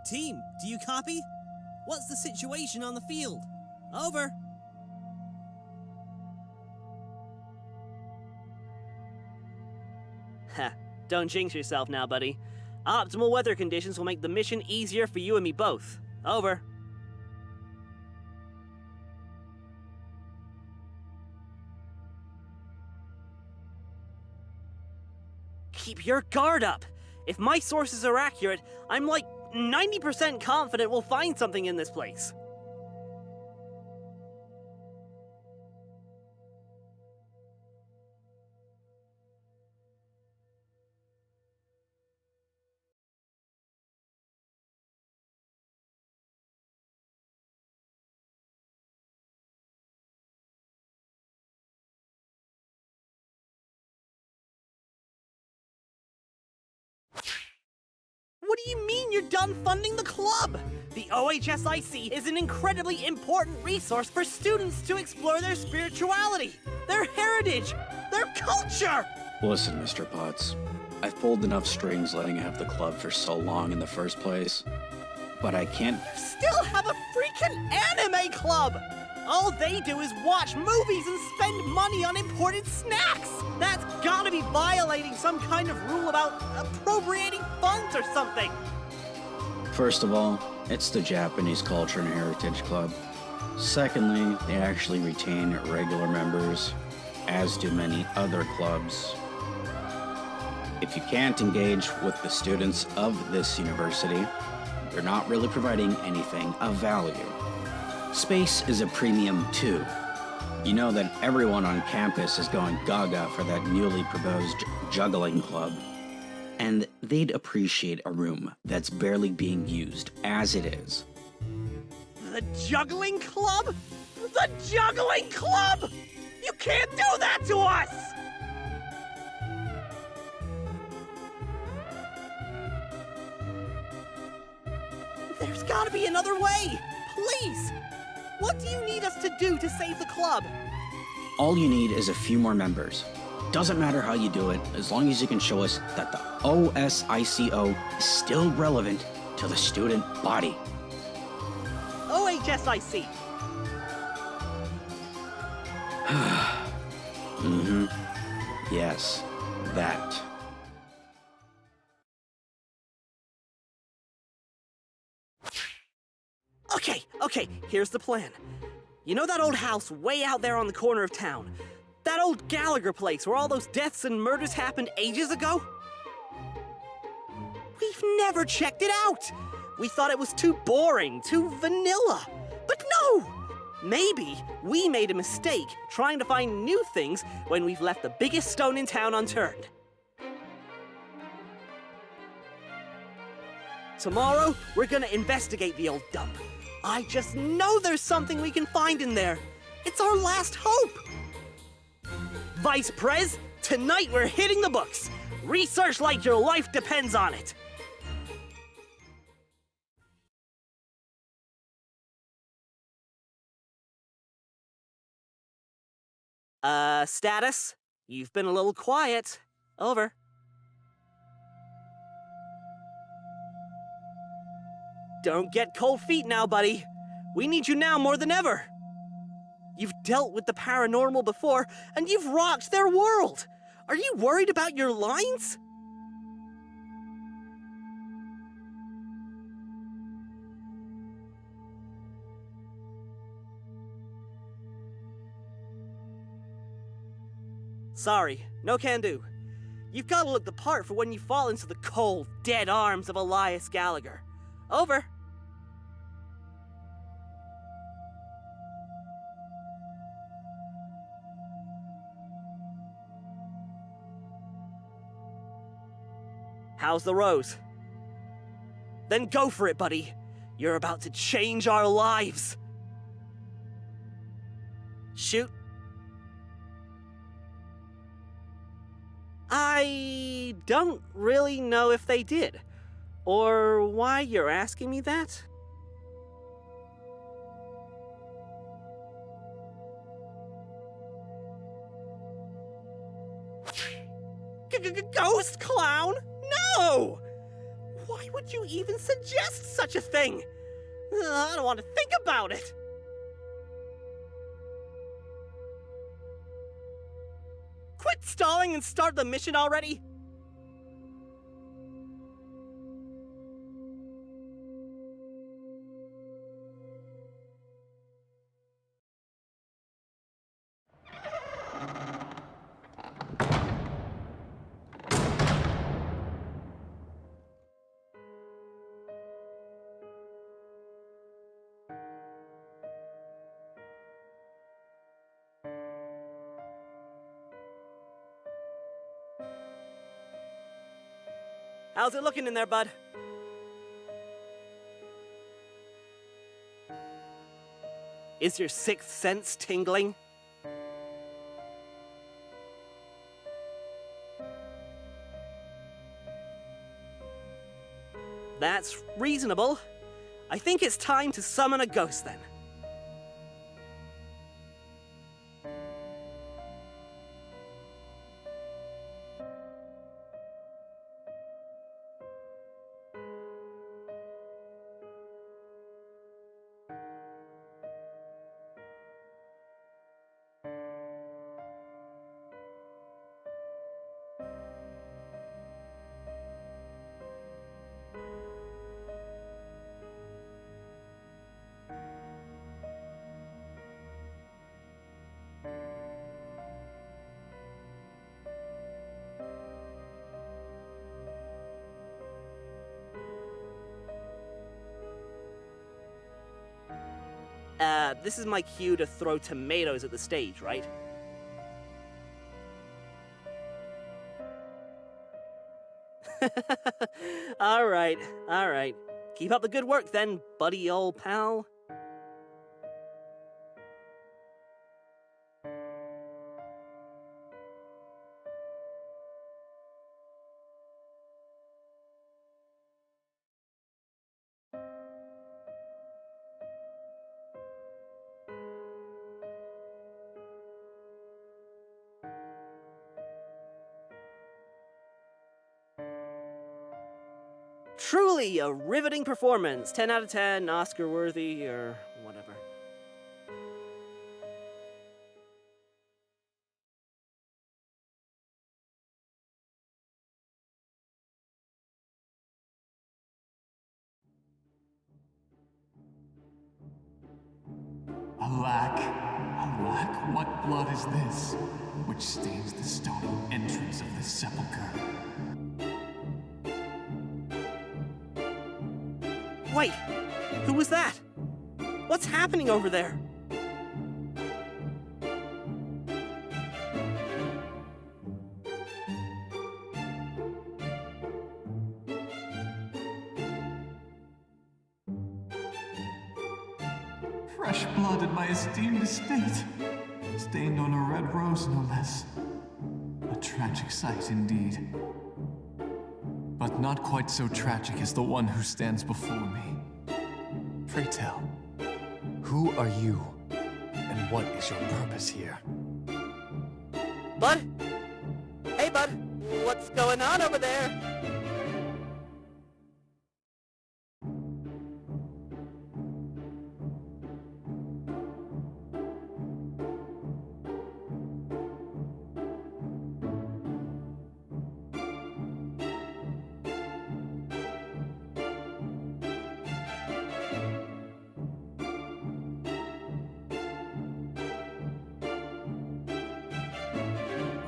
Team, do you copy? What's the situation on the field? Over. Ha, don't jinx yourself now, buddy. Optimal weather conditions will make the mission easier for you and me both. Over. Keep your guard up! If my sources are accurate, I'm like 90% confident we'll find something in this place. What do you mean you're done funding the club? The OHSIC is an incredibly important resource for students to explore their spirituality, their heritage, their culture! Listen, Mr. Potts, I've pulled enough strings letting you have the club for so long in the first place, but I can't... Still have a freaking anime club! All they do is watch movies and spend money on imported snacks! That's gotta be violating some kind of rule about appropriating funds or something! First of all, it's the Japanese Culture and Heritage Club. Secondly, they actually retain regular members, as do many other clubs. If you can't engage with the students of this university, you're not really providing anything of value. Space is a premium too. You know that everyone on campus is going gaga for that newly proposed juggling club. And they'd appreciate a room that's barely being used as it is. The juggling club? The juggling club! You can't do that to us! There's gotta be another way! Please! What do you need us to do to save the club? All you need is a few more members. Doesn't matter how you do it, as long as you can show us that the OSICO is still relevant to the student body. OHSIC. Mm-hmm. Yes, that. Okay, here's the plan. You know that old house way out there on the corner of town? That old Gallagher place where all those deaths and murders happened ages ago? We've never checked it out! We thought it was too boring, too vanilla. But no! Maybe we made a mistake trying to find new things when we've left the biggest stone in town unturned. Tomorrow, we're gonna investigate the old dump. I just know there's something we can find in there. It's our last hope. Vice Prez, tonight we're hitting the books. Research like your life depends on it. Status? You've been a little quiet. Over. Don't get cold feet now, buddy. We need you now more than ever. You've dealt with the paranormal before, and you've rocked their world. Are you worried about your lines? Sorry, no can do. You've got to look the part for when you fall into the cold, dead arms of Elias Gallagher. Over. How's the rose? Then go for it, buddy. You're about to change our lives. Shoot. I don't really know if they did, or why you're asking me that. Ghost clown? No! Why Why would you even suggest such a thing? I don't want to think about it. Quit stalling and start the mission already. How's it looking in there, bud? Is your sixth sense tingling? That's reasonable. I think it's time to summon a ghost then. This is my cue to throw tomatoes at the stage, right? All right. Keep up the good work then, buddy old pal. Truly a riveting performance. 10 out of 10, Oscar worthy, or whatever. Alack, what blood is this, which stains the stony entrance of this sepulchre? Wait, who was that? What's happening over there? Fresh blood in my esteemed estate, stained on a red rose no less. A tragic sight indeed. But not quite so tragic as the one who stands before me. Pray tell, who are you, and what is your purpose here? Bud? Hey, bud. What's going on over there?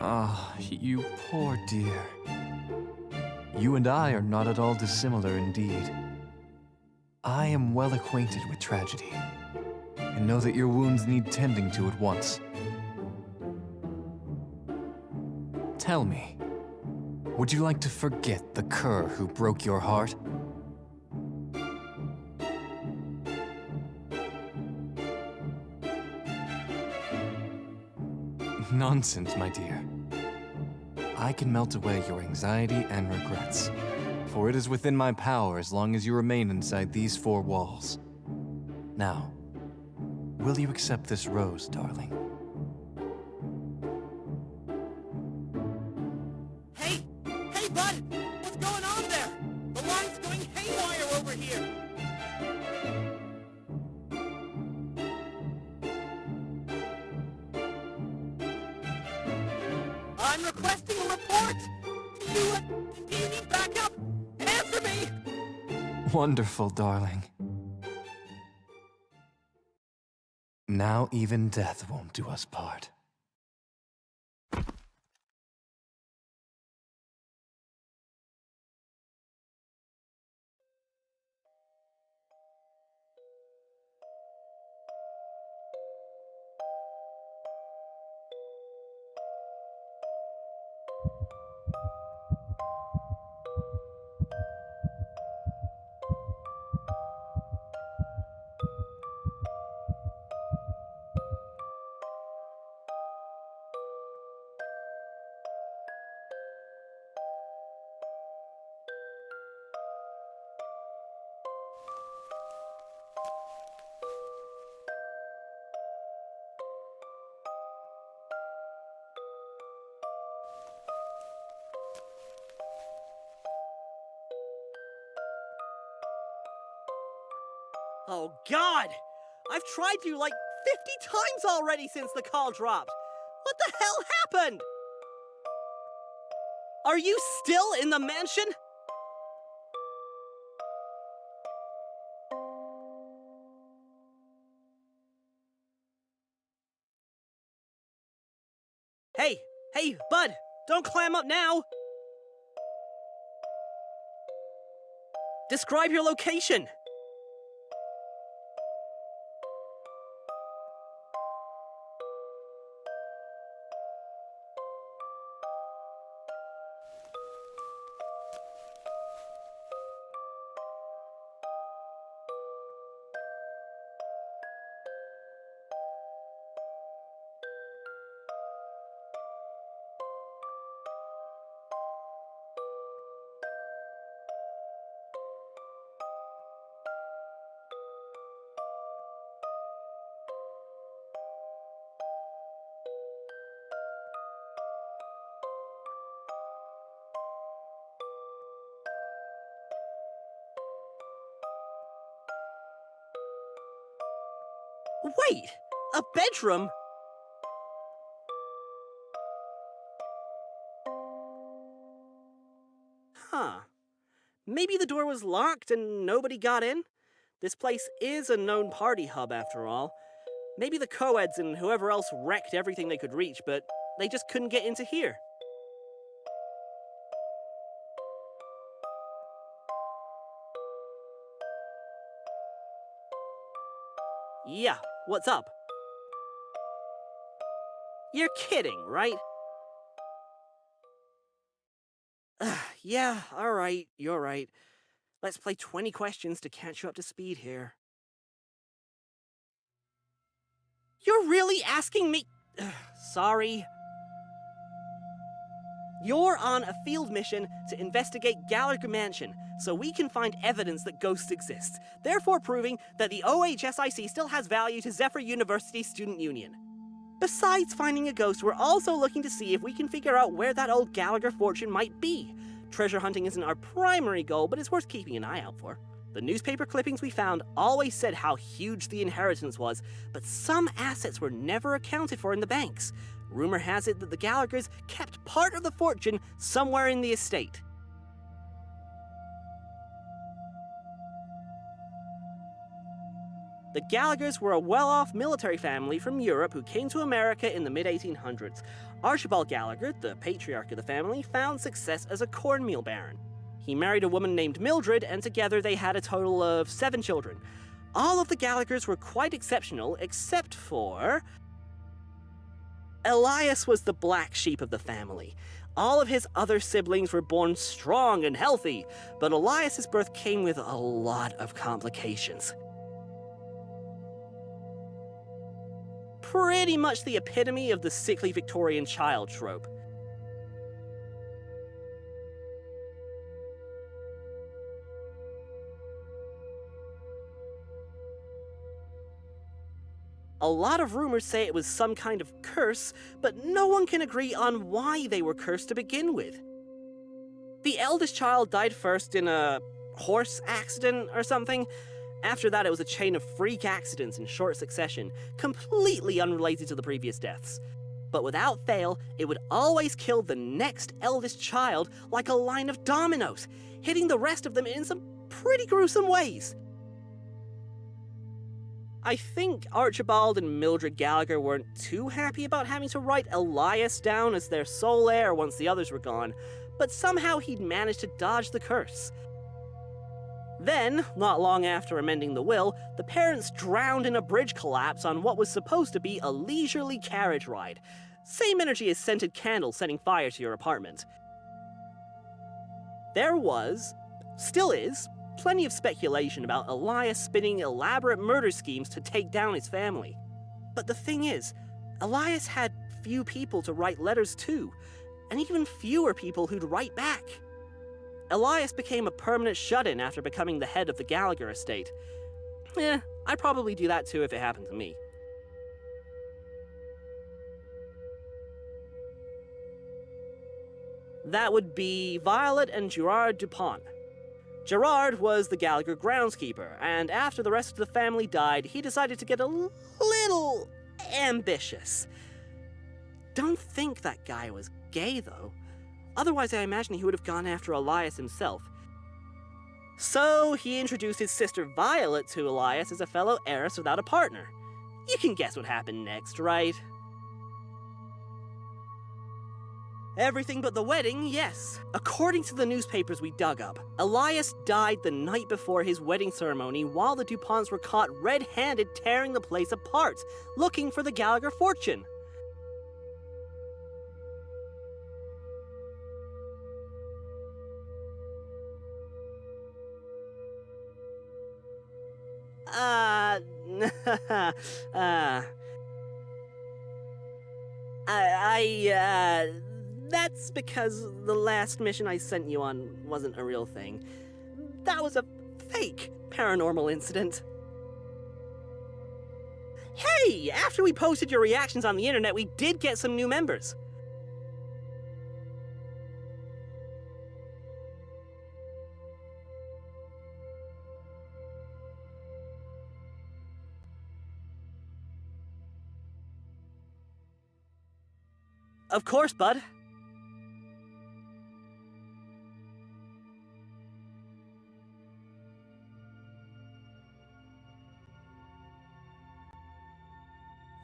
Ah, you poor dear. You and I are not at all dissimilar indeed. I am well acquainted with tragedy, and know that your wounds need tending to at once. Tell me, would you like to forget the cur who broke your heart? Nonsense, my dear. I can melt away your anxiety and regrets, for it is within my power as long as you remain inside these four walls. Now, will you accept this rose, darling? Hey, bud! What's going on there? The line's going I'm requesting a report! Do you need backup? Answer me! Wonderful, darling. Now even death won't do us part. Oh, God! I've tried you like 50 times already since the call dropped! What the hell happened? Are you still in the mansion? Hey, bud! Don't climb up now! Describe your location! Wait! A bedroom? Huh. Maybe the door was locked and nobody got in? This place is a known party hub after all. Maybe the co-eds and whoever else wrecked everything they could reach, but they just couldn't get into here. Yeah, what's up? You're kidding, right? Yeah, alright, you're right. Let's play 20 questions to catch you up to speed here. You're really asking me? Sorry. You're on a field mission to investigate Gallagher Mansion, so we can find evidence that ghosts exist, therefore proving that the OHSIC still has value to Zephyr University Student Union. Besides finding a ghost, we're also looking to see if we can figure out where that old Gallagher fortune might be. Treasure hunting isn't our primary goal, but it's worth keeping an eye out for. The newspaper clippings we found always said how huge the inheritance was, but some assets were never accounted for in the banks. Rumor has it that the Gallaghers kept part of the fortune somewhere in the estate. The Gallaghers were a well-off military family from Europe who came to America in the mid-1800s. Archibald Gallagher, the patriarch of the family, found success as a cornmeal baron. He married a woman named Mildred, and together they had a total of 7 children. All of the Gallaghers were quite exceptional, except for... Elias was the black sheep of the family. All of his other siblings were born strong and healthy, but Elias's birth came with a lot of complications. Pretty much the epitome of the sickly Victorian child trope. A lot of rumors say it was some kind of curse, but no one can agree on why they were cursed to begin with. The eldest child died first in a horse accident or something. After that, it was a chain of freak accidents in short succession, completely unrelated to the previous deaths. But without fail, it would always kill the next eldest child like a line of dominoes, hitting the rest of them in some pretty gruesome ways. I think Archibald and Mildred Gallagher weren't too happy about having to write Elias down as their sole heir once the others were gone, but somehow he'd managed to dodge the curse. Then, not long after amending the will, the parents drowned in a bridge collapse on what was supposed to be a leisurely carriage ride. Same energy as scented candles setting fire to your apartment. There was, still is, plenty of speculation about Elias spinning elaborate murder schemes to take down his family. But the thing is, Elias had few people to write letters to, and even fewer people who'd write back. Elias became a permanent shut-in after becoming the head of the Gallagher estate. I'd probably do that too if it happened to me. That would be Violet and Gerard Dupont. Gerard was the Gallagher groundskeeper, and after the rest of the family died, he decided to get a little ambitious. Don't think that guy was gay, though. Otherwise, I imagine he would have gone after Elias himself. So, he introduced his sister Violet to Elias as a fellow heiress without a partner. You can guess what happened next, right? Everything but the wedding, yes. According to the newspapers we dug up, Elias died the night before his wedding ceremony while the DuPonts were caught red-handed tearing the place apart, looking for the Gallagher fortune. That's because the last mission I sent you on wasn't a real thing. That was a fake paranormal incident. Hey, after we posted your reactions on the internet, we did get some new members. Of course, bud.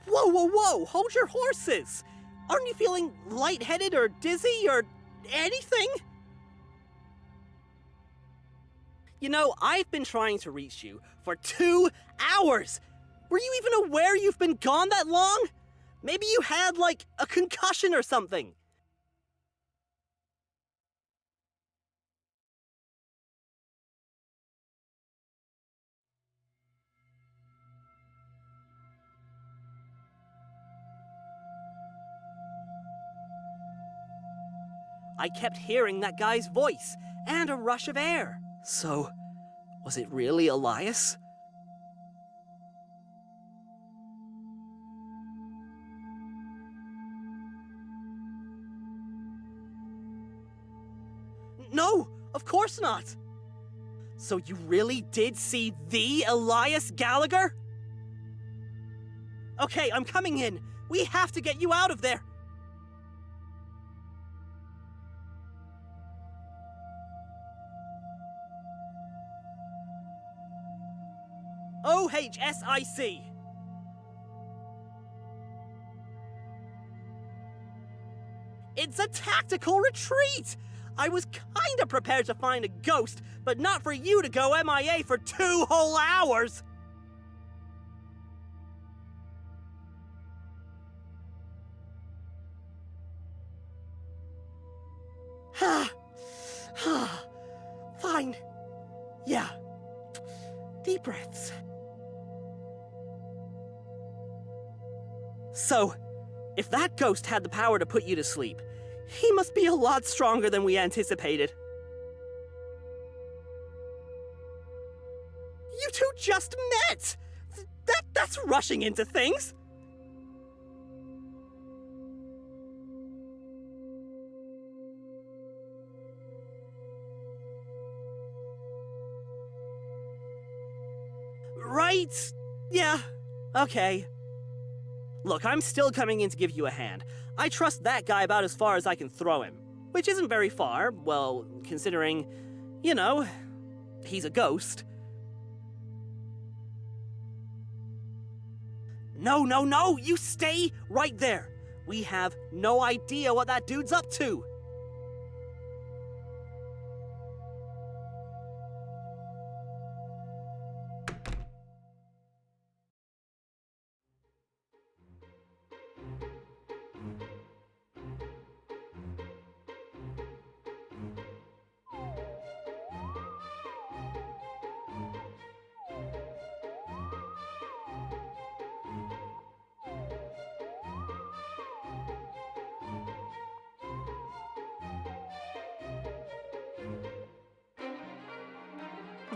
Whoa, whoa, whoa! Hold your horses! Aren't you feeling lightheaded or dizzy or anything? You know, I've been trying to reach you for 2 hours! Were you even aware you've been gone that long? Maybe you had, like, a concussion or something. I kept hearing that guy's voice, and a rush of air. So, was it really Elias? No, of course not. So you really did see the Elias Gallagher? Okay, I'm coming in. We have to get you out of there. OHSIC. It's a tactical retreat! I was kinda prepared to find a ghost, but not for you to go MIA for 2 whole hours! Fine. Yeah. Deep breaths. So, if that ghost had the power to put you to sleep, he must be a lot stronger than we anticipated. You two just met! That's rushing into things! Right? Yeah, okay. Look, I'm still coming in to give you a hand. I trust that guy about as far as I can throw him. Which isn't very far, well, considering, you know, he's a ghost. No, no, no! You stay right there! We have no idea what that dude's up to!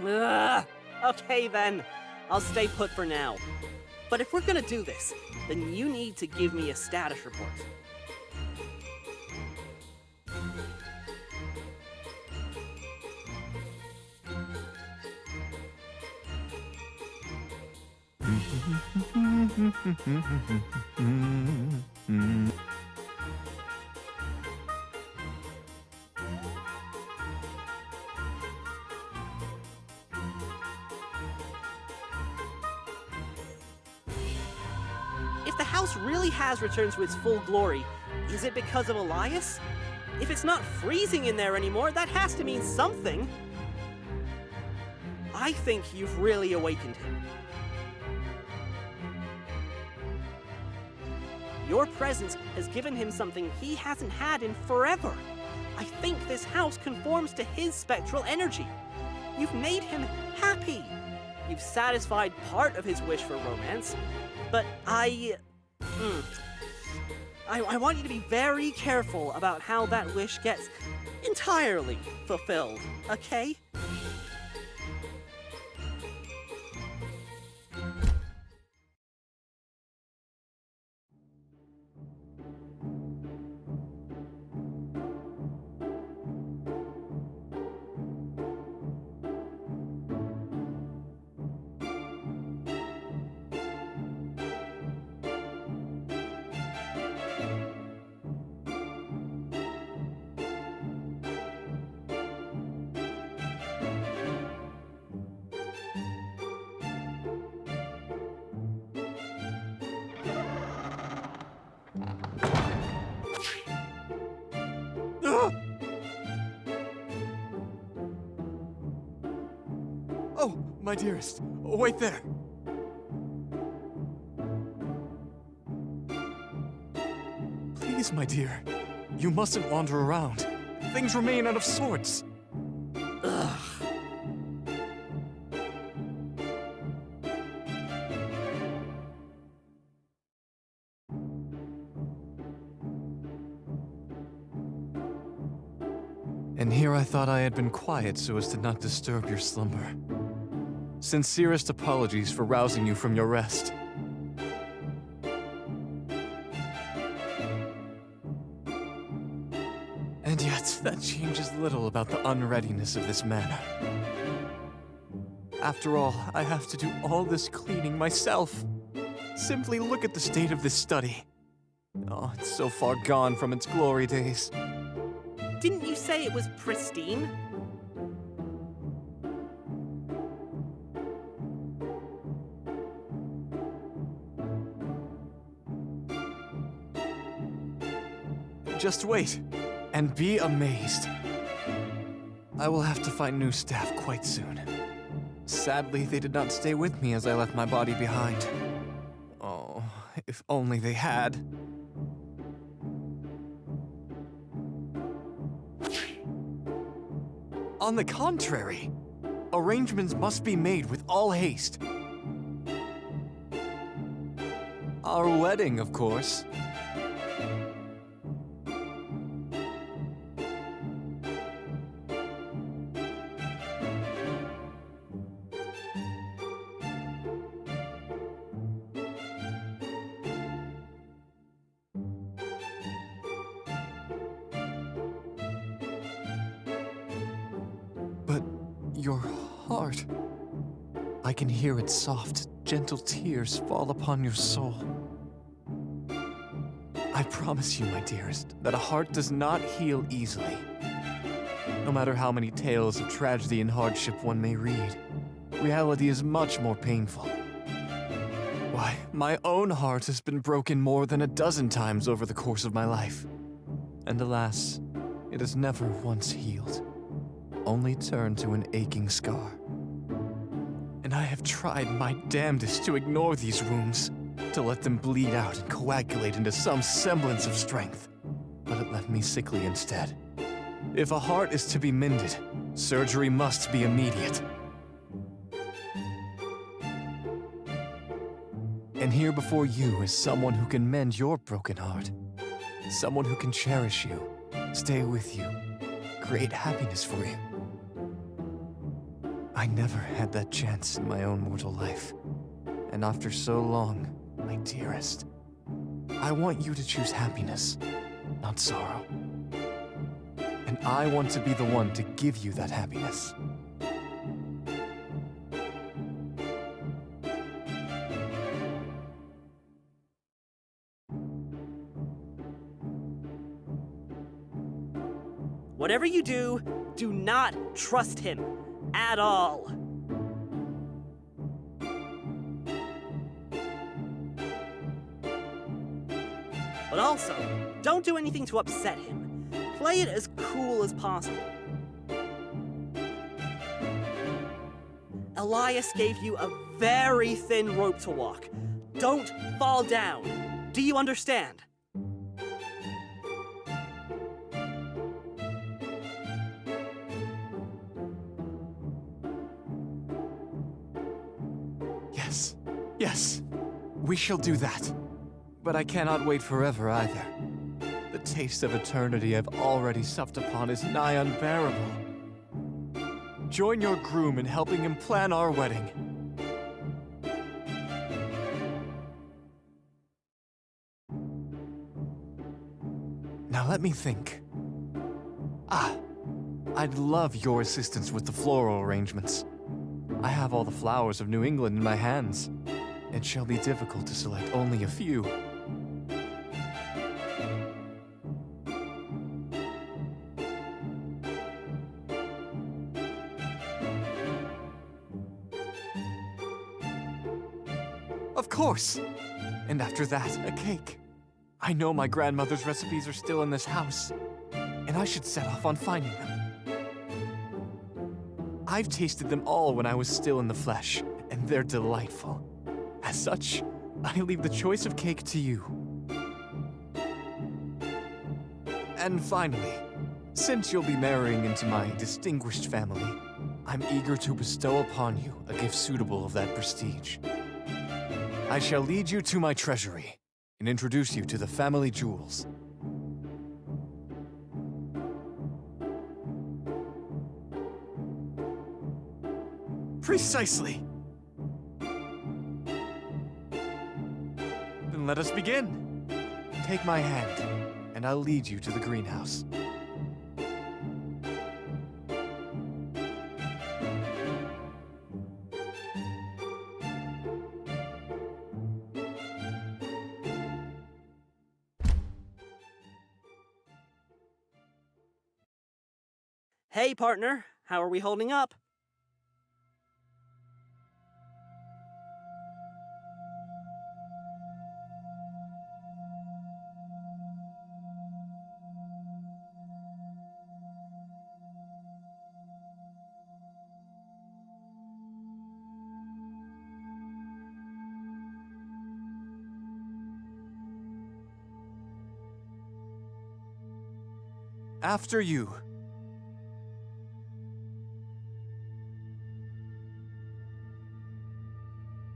Ugh. Okay then, I'll stay put for now. But if we're gonna do this, then you need to give me a status report. If the house really has returned to its full glory, is it because of Elias? If it's not freezing in there anymore, that has to mean something. I think you've really awakened him. Your presence has given him something he hasn't had in forever. I think this house conforms to his spectral energy. You've made him happy. You've satisfied part of his wish for romance, but I want you to be very careful about how that wish gets entirely fulfilled, okay? Oh, my dearest, wait there. Please, my dear, you mustn't wander around. Things remain out of sorts. And here I thought I had been quiet so as to not disturb your slumber. Sincerest apologies for rousing you from your rest. And yet, that changes little about the unreadiness of this manor. After all, I have to do all this cleaning myself. Simply look at the state of this study. Oh, it's so far gone from its glory days. Didn't you say it was pristine? Just wait, and be amazed. I will have to find new staff quite soon. Sadly, they did not stay with me as I left my body behind. Oh, if only they had. On the contrary, arrangements must be made with all haste. Our wedding, of course. But your heart, I can hear its soft, gentle tears fall upon your soul. I promise you, my dearest, that a heart does not heal easily. No matter how many tales of tragedy and hardship one may read, reality is much more painful. Why, my own heart has been broken more than a dozen times over the course of my life. And alas, it has never once healed, only turned to an aching scar. And I have tried my damnedest to ignore these wounds, to let them bleed out and coagulate into some semblance of strength. But it left me sickly instead. If a heart is to be mended, surgery must be immediate. And here before you is someone who can mend your broken heart. Someone who can cherish you, stay with you, create happiness for you. I never had that chance in my own mortal life. And after so long, my dearest, I want you to choose happiness, not sorrow. And I want to be the one to give you that happiness. Whatever you do, do not trust him at all. But also, don't do anything to upset him. Play it as cool as possible. Elias gave you a very thin rope to walk. Don't fall down. Do you understand? Yes, we shall do that. But I cannot wait forever either. The taste of eternity I've already supped upon is nigh unbearable. Join your groom in helping him plan our wedding. Now let me think. I'd love your assistance with the floral arrangements. I have all the flowers of New England in my hands. It shall be difficult to select only a few. Of course! And after that, a cake. I know my grandmother's recipes are still in this house, and I should set off on finding them. I've tasted them all when I was still in the flesh, and they're delightful. As such, I leave the choice of cake to you. And finally, since you'll be marrying into my distinguished family, I'm eager to bestow upon you a gift suitable of that prestige. I shall lead you to my treasury and introduce you to the family jewels. Precisely! Then let us begin. Take my hand, and I'll lead you to the greenhouse. Hey, partner, how are we holding up? After you.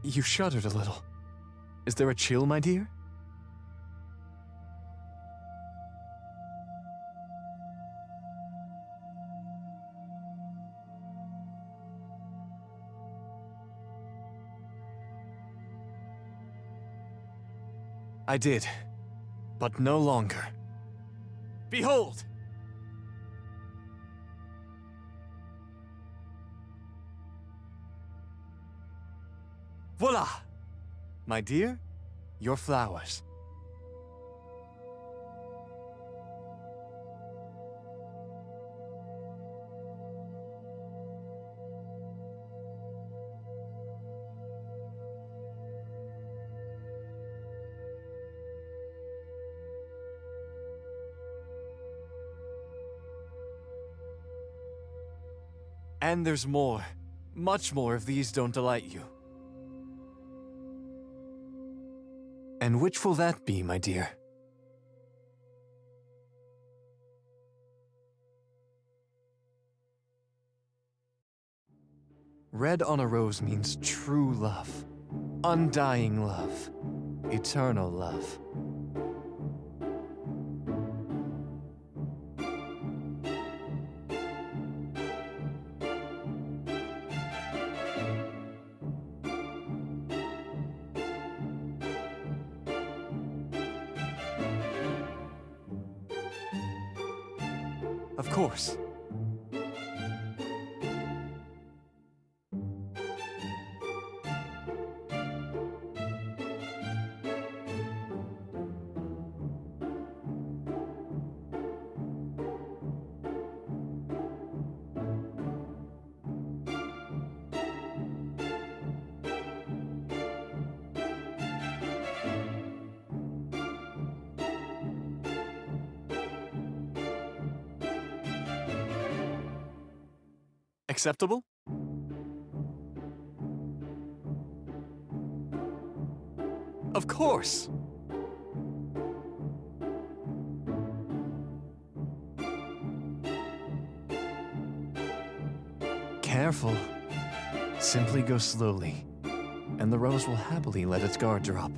You shuddered a little. Is there a chill, my dear? I did, but no longer. Behold! Voila! My dear, your flowers. And there's more. Much more if these don't delight you. And which will that be, my dear? Red on a rose means true love, undying love, eternal love. Of course. Acceptable? Of course! Careful. Simply go slowly, and the rose will happily let its guard drop.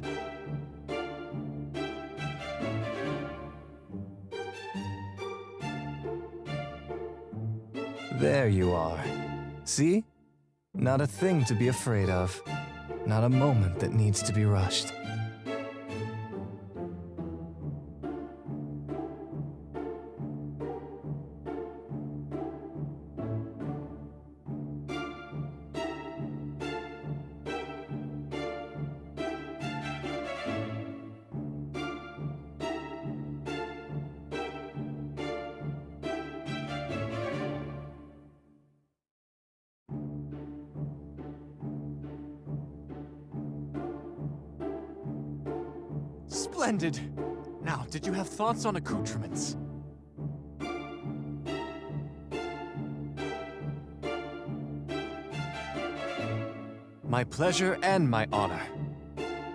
There you are. See? Not a thing to be afraid of. Not a moment that needs to be rushed. Splendid! Now, did you have thoughts on accoutrements? My pleasure and my honor.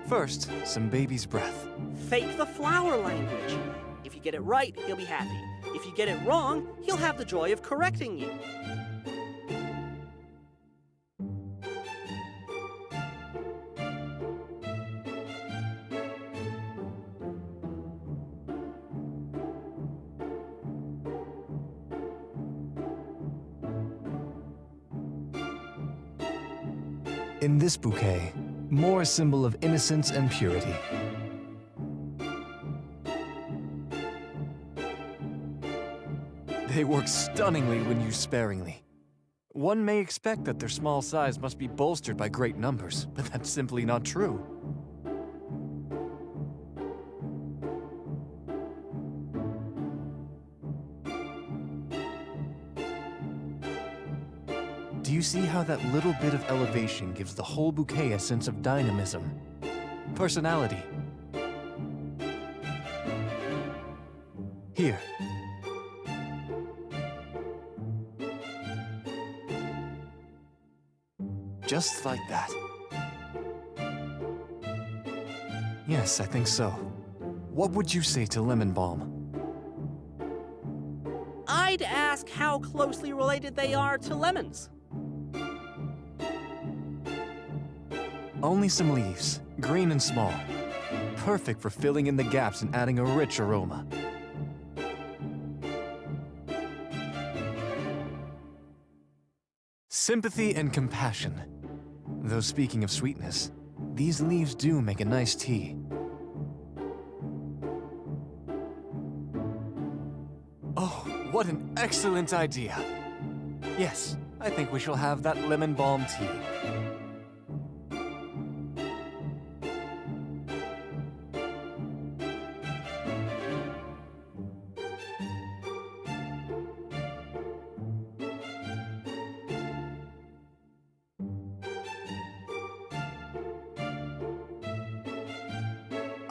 First, some baby's breath. Fake the flower language. If you get it right, he'll be happy. If you get it wrong, he'll have the joy of correcting you. In this bouquet, more a symbol of innocence and purity. They work stunningly when used sparingly. One may expect that their small size must be bolstered by great numbers, but that's simply not true. Do you see how that little bit of elevation gives the whole bouquet a sense of dynamism, personality? Here. Just like that. Yes, I think so. What would you say to lemon balm? I'd ask how closely related they are to lemons. Only some leaves, green and small. Perfect for filling in the gaps and adding a rich aroma. Sympathy and compassion. Though speaking of sweetness, these leaves do make a nice tea. Oh, what an excellent idea! Yes, I think we shall have that lemon balm tea.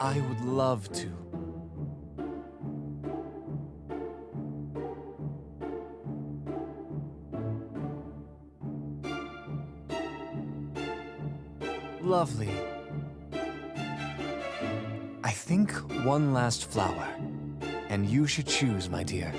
I would love to. Lovely. I think one last flower, and you should choose, my dear.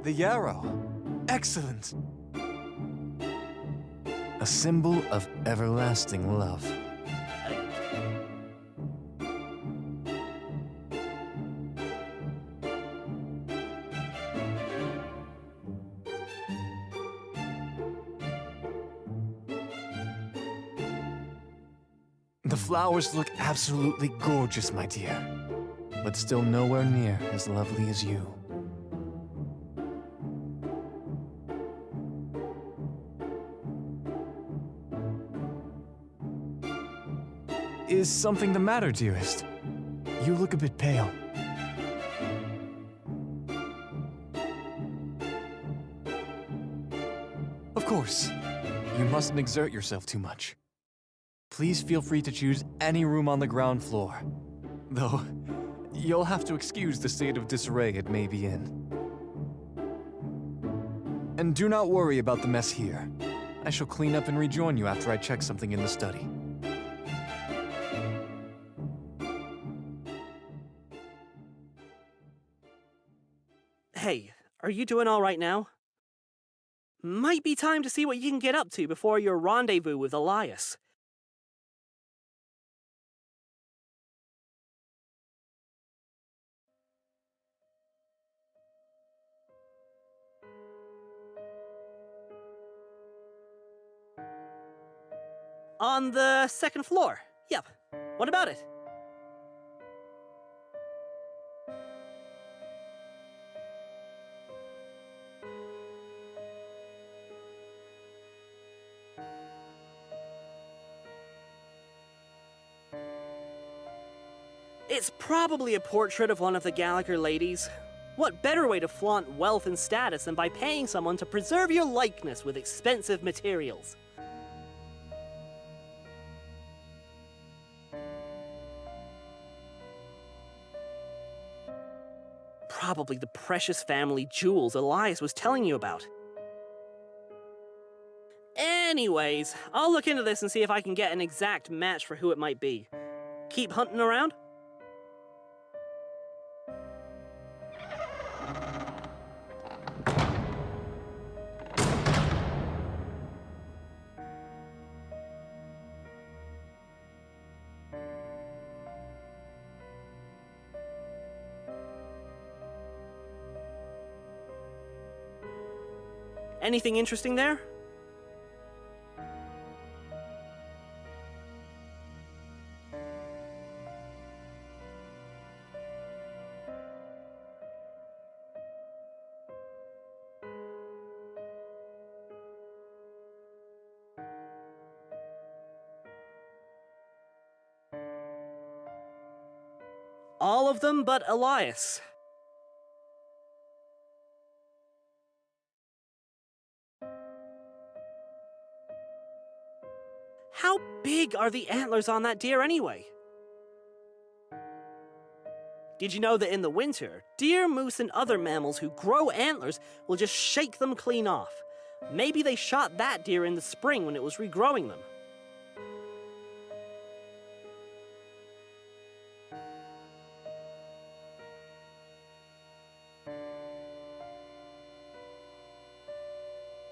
The yarrow. Excellent. A symbol of everlasting love. The flowers look absolutely gorgeous, my dear, but still nowhere near as lovely as you. Is something the matter, dearest? You look a bit pale. Of course, you mustn't exert yourself too much. Please feel free to choose any room on the ground floor. Though, you'll have to excuse the state of disarray it may be in. And do not worry about the mess here. I shall clean up and rejoin you after I check something in the study. Hey, are you doing all right now? Might be time to see what you can get up to before your rendezvous with Elias. On the second floor. Yep. What about it? It's probably a portrait of one of the Gallagher ladies. What better way to flaunt wealth and status than by paying someone to preserve your likeness with expensive materials? Probably the precious family jewels Elias was telling you about. Anyways, I'll look into this and see if I can get an exact match for who it might be. Keep hunting around? Anything interesting there? All of them but Elias. How big are the antlers on that deer anyway? Did you know that in the winter, deer, moose, and other mammals who grow antlers will just shake them clean off? Maybe they shot that deer in the spring when it was regrowing them.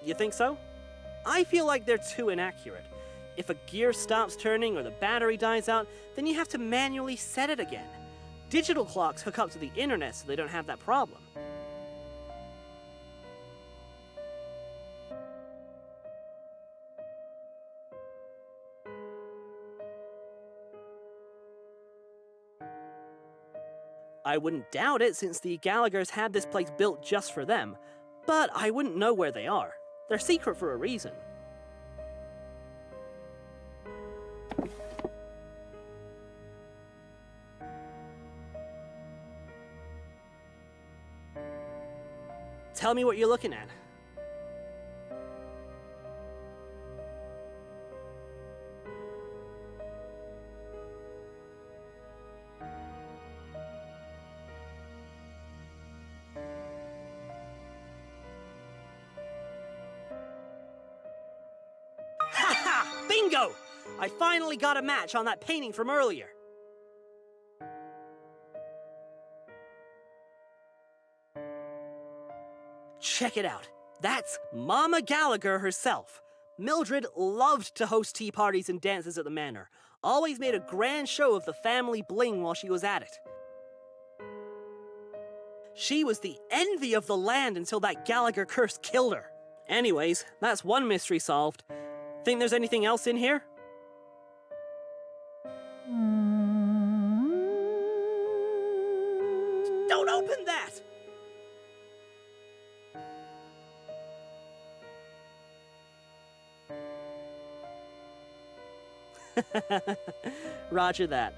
You think so? I feel like they're too inaccurate. If a gear stops turning or the battery dies out, then you have to manually set it again. Digital clocks hook up to the internet so they don't have that problem. I wouldn't doubt it since the Gallaghers had this place built just for them, but I wouldn't know where they are. They're secret for a reason. Tell me what you're looking at. Bingo! I finally got a match on that painting from earlier. Check it out. That's Mama Gallagher herself. Mildred loved to host tea parties and dances at the manor. Always made a grand show of the family bling while she was at it. She was the envy of the land until that Gallagher curse killed her. Anyways, that's one mystery solved. Think there's anything else in here? Don't open that! Roger that.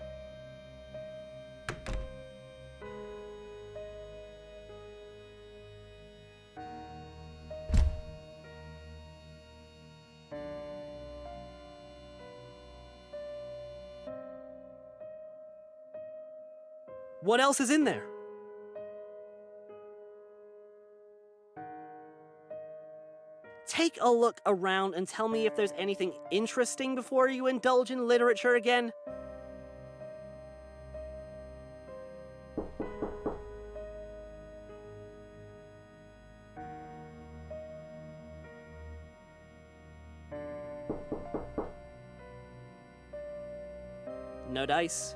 What else is in there? Take a look around and tell me if there's anything interesting before you indulge in literature again. No dice.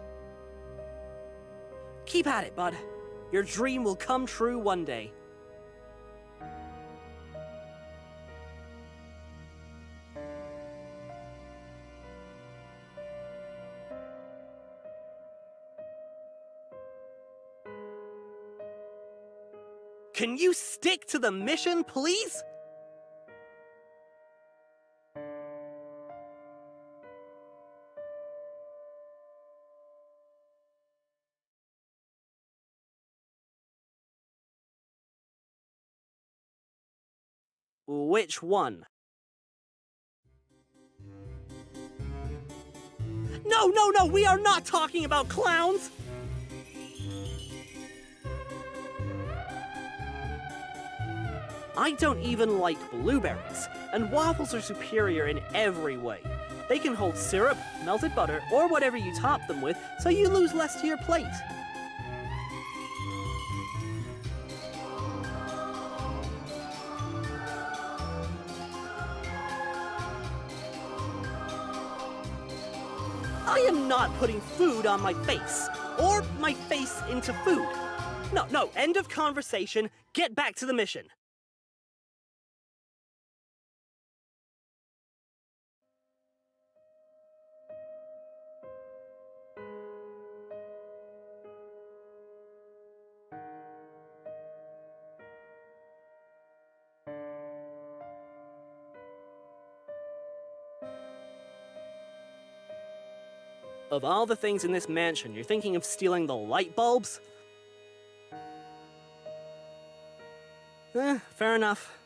Keep at it, bud. Your dream will come true one day. Can you stick to the mission, please? Which one? No, we are not talking about clowns! I don't even like blueberries, and waffles are superior in every way. They can hold syrup, melted butter, or whatever you top them with, so you lose less to your plate. I am not putting food on my face, or my face into food. No, end of conversation. Get back to the mission. Of all the things in this mansion, you're thinking of stealing the light bulbs? Fair enough.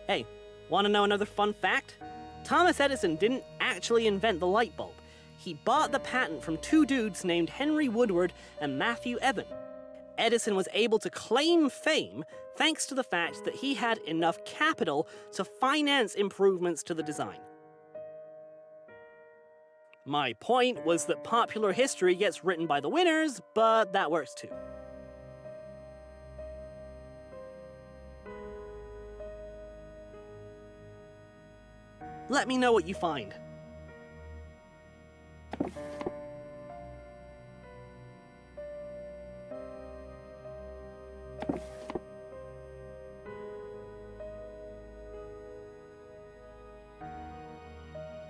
Hey, want to know another fun fact? Thomas Edison didn't actually invent the light bulb. He bought the patent from two dudes named Henry Woodward and Matthew Evan. Edison was able to claim fame thanks to the fact that he had enough capital to finance improvements to the design. My point was that popular history gets written by the winners, but that works too. Let me know what you find.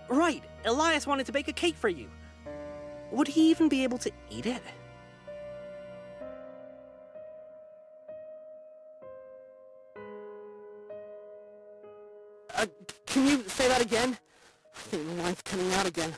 Right, Elias wanted to bake a cake for you. Would he even be able to eat it? Can you say that again? I think the line's coming out again.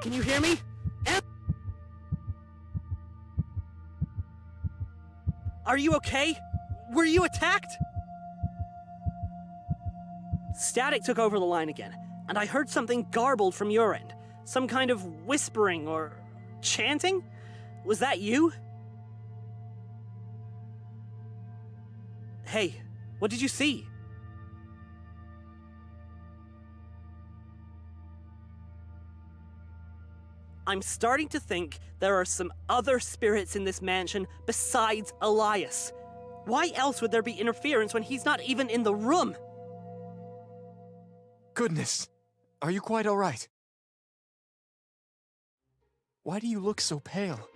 Can you hear me? Are you okay? Were you attacked? Static took over the line again, and I heard something garbled from your end. Some kind of whispering or chanting? Was that you? Hey, what did you see? I'm starting to think there are some other spirits in this mansion besides Elias. Why else would there be interference when he's not even in the room? Goodness, are you quite all right? Why do you look so pale?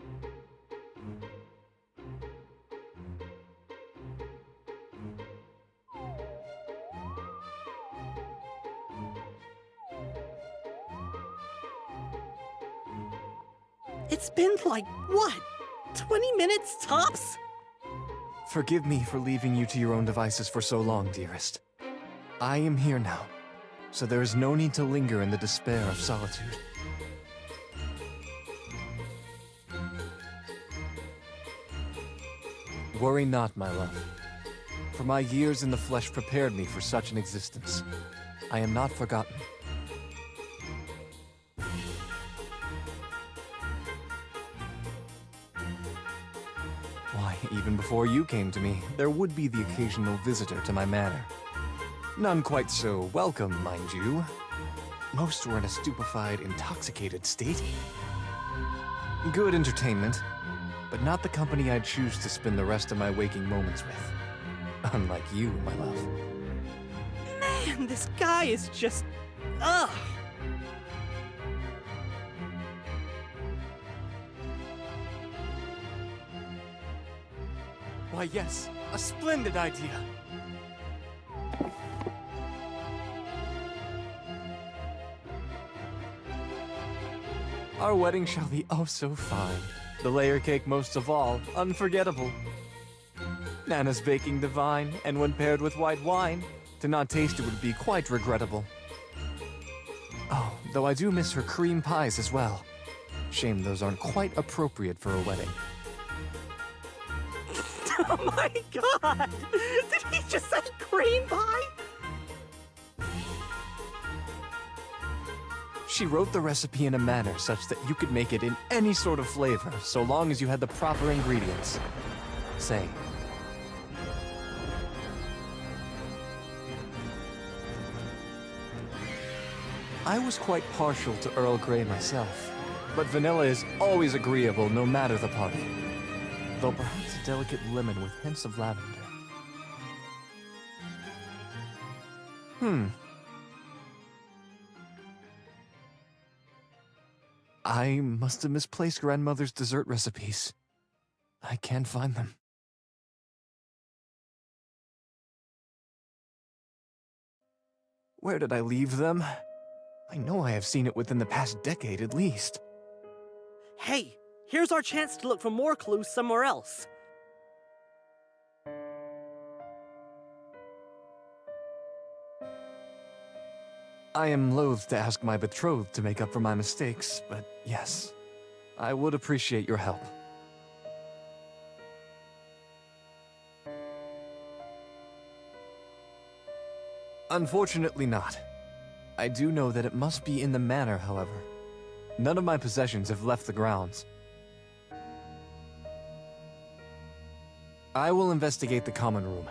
It's been like, what, 20 minutes tops? Forgive me for leaving you to your own devices for so long, dearest. I am here now, so there is no need to linger in the despair of solitude. Worry not, my love, for my years in the flesh prepared me for such an existence. I am not forgotten. Why, even before you came to me, there would be the occasional visitor to my manor. None quite so welcome, mind you. Most were in a stupefied, intoxicated state. Good entertainment, but not the company I'd choose to spend the rest of my waking moments with. Unlike you, my love. Man, this guy is just... ugh! Why, yes, a splendid idea. Our wedding shall be oh so fine. The layer cake most of all, unforgettable. Nana's baking divine, and when paired with white wine, to not taste it would be quite regrettable. Oh, though I do miss her cream pies as well. Shame those aren't quite appropriate for a wedding. Oh my god! Did he just say cream pie? She wrote the recipe in a manner such that you could make it in any sort of flavor, so long as you had the proper ingredients. Say. I was quite partial to Earl Grey myself, but vanilla is always agreeable no matter the party. Though perhaps a delicate lemon with hints of lavender. I must have misplaced Grandmother's dessert recipes. I can't find them. Where did I leave them? I know I have seen it within the past decade at least. Hey, here's our chance to look for more clues somewhere else. I am loath to ask my betrothed to make up for my mistakes, but yes, I would appreciate your help. Unfortunately not. I do know that it must be in the manor, however. None of my possessions have left the grounds. I will investigate the common room.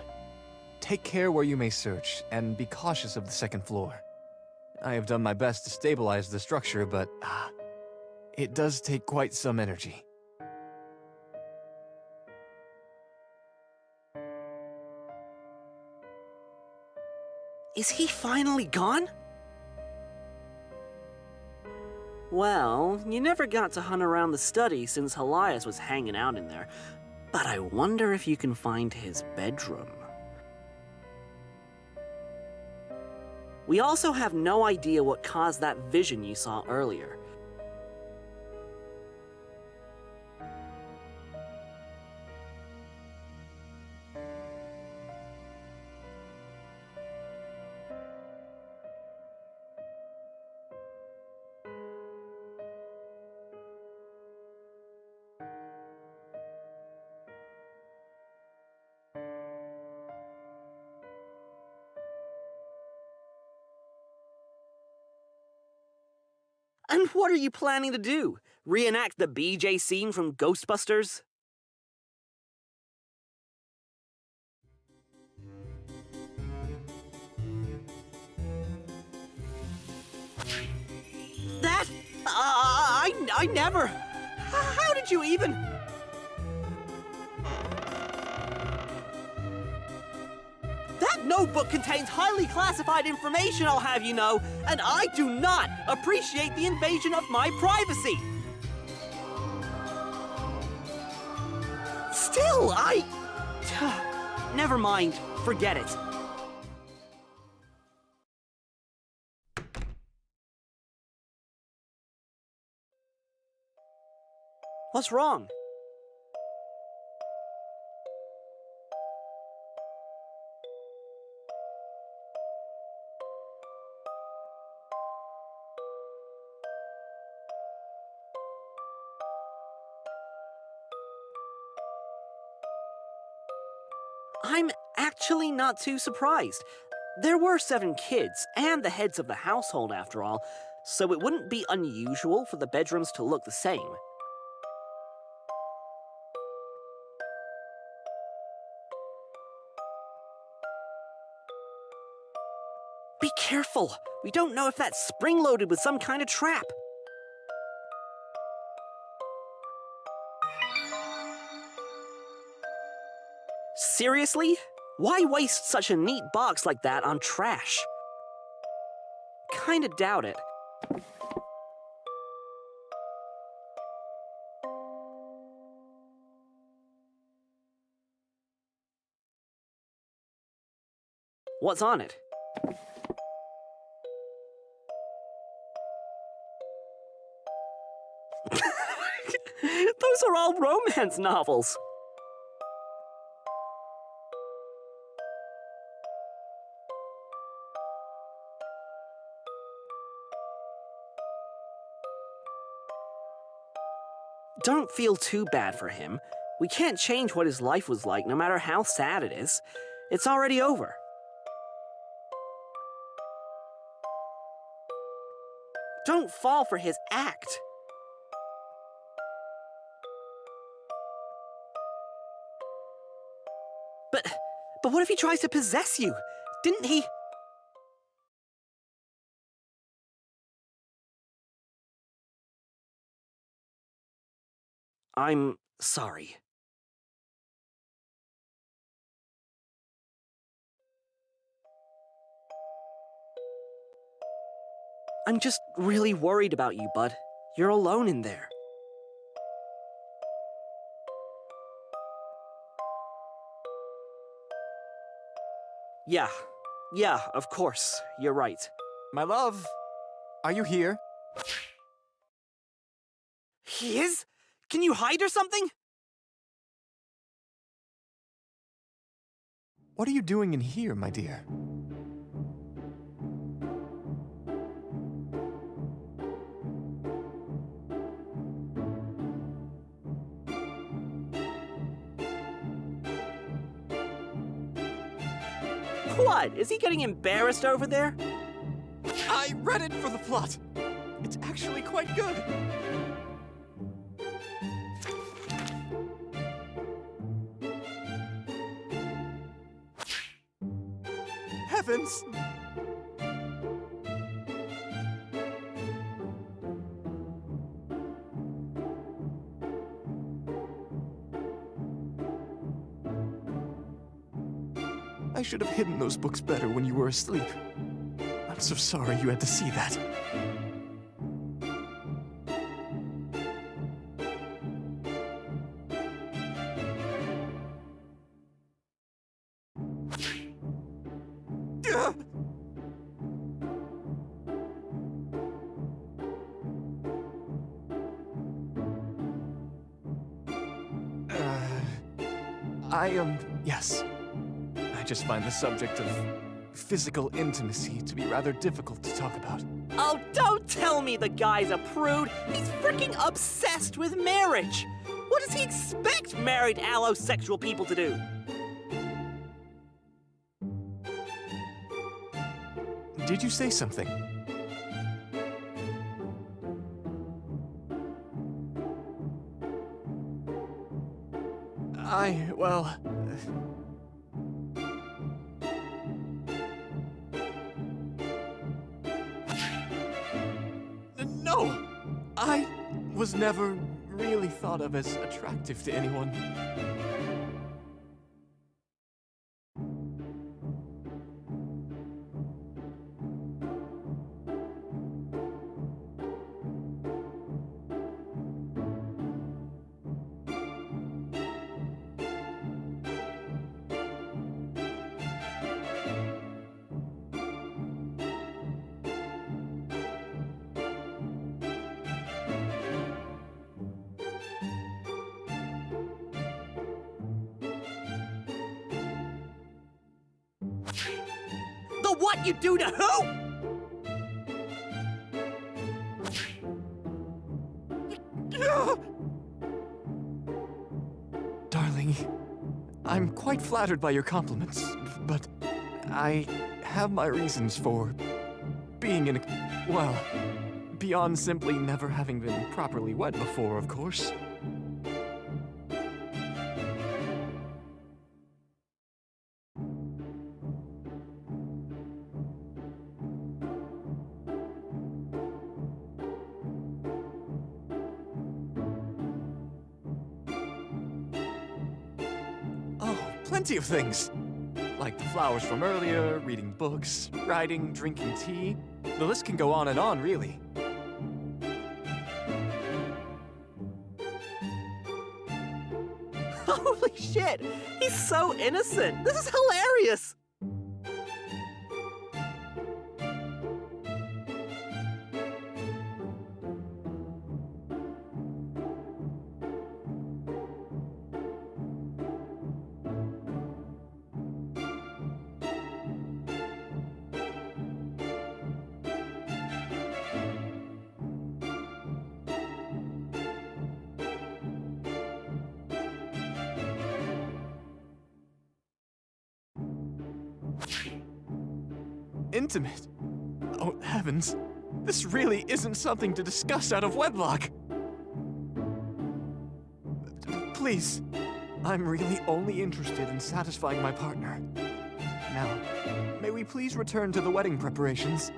Take care where you may search, and be cautious of the second floor. I have done my best to stabilize the structure, but it does take quite some energy. Is he finally gone? Well, you never got to hunt around the study since Elias was hanging out in there, but I wonder if you can find his bedroom. We also have no idea what caused that vision you saw earlier. And what are you planning to do? Reenact the BJ scene from Ghostbusters? That? I never. How did you even? That notebook contains highly classified information, I'll have you know, and I do not appreciate the invasion of my privacy. Still, never mind. Forget it. What's wrong? I'm actually not too surprised. There were 7 kids, and the heads of the household after all, so it wouldn't be unusual for the bedrooms to look the same. Be careful! We don't know if that's spring-loaded with some kind of trap. Seriously? Why waste such a neat box like that on trash? Kinda doubt it. What's on it? Those are all romance novels. Don't feel too bad for him. We can't change what his life was like, no matter how sad it is. It's already over. Don't fall for his act. But what if he tries to possess you? Didn't he? I'm sorry. I'm just really worried about you, bud. You're alone in there. Yeah, of course. You're right. My love, are you here? He is? Can you hide or something? What are you doing in here, my dear? What? Is he getting embarrassed over there? I read it for the plot. It's actually quite good. Heavens! I should have hidden those books better when you were asleep. I'm so sorry you had to see that. Yes. I just find the subject of physical intimacy to be rather difficult to talk about. Oh, don't tell me the guy's a prude. He's freaking obsessed with marriage. What does he expect married allosexual people to do? Did you say something? well... No! I was never really thought of as attractive to anyone. The what you do to who? Darling, I'm quite flattered by your compliments, but I have my reasons for being in a... well, beyond simply never having been properly wed before, of course. Oh, plenty of things. Like the flowers from earlier, reading books, writing, drinking tea. The list can go on and on, really. Holy shit! He's so innocent! This is hilarious! Intimate? Oh, heavens. This really isn't something to discuss out of wedlock. Please, I'm really only interested in satisfying my partner. Now, may we please return to the wedding preparations?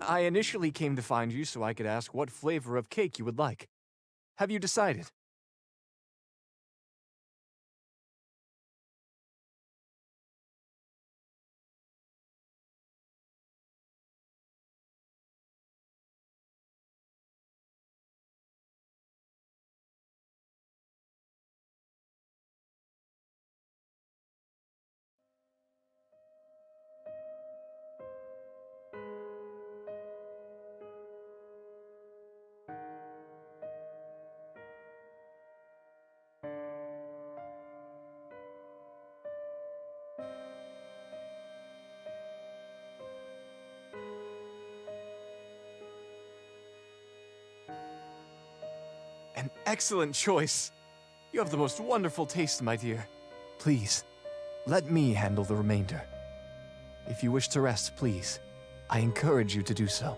I initially came to find you so I could ask what flavor of cake you would like. Have you decided? An excellent choice. You have the most wonderful taste, my dear. Please, let me handle the remainder. If you wish to rest, please, I encourage you to do so.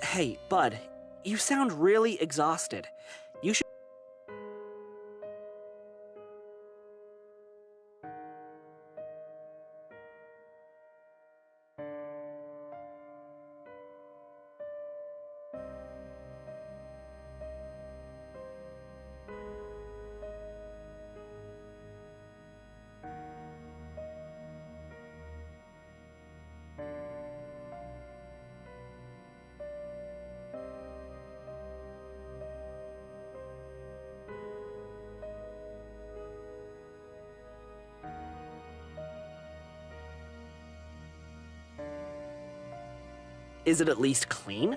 Hey, bud, you sound really exhausted. You should... Is it at least clean?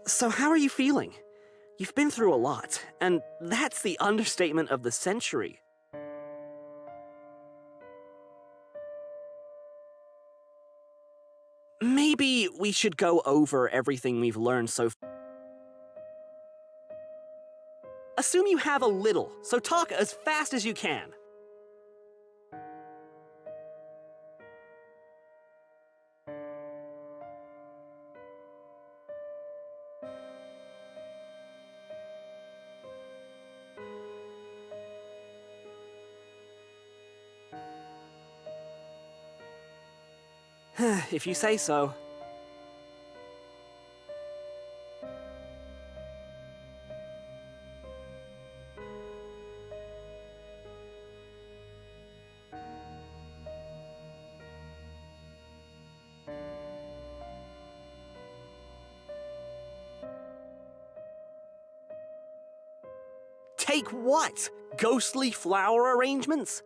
So how are you feeling? You've been through a lot, and that's the understatement of the century. Maybe we should go over everything we've learned so far. Assume you have a little, so talk as fast as you can. If you say so. Take what? Ghostly flower arrangements?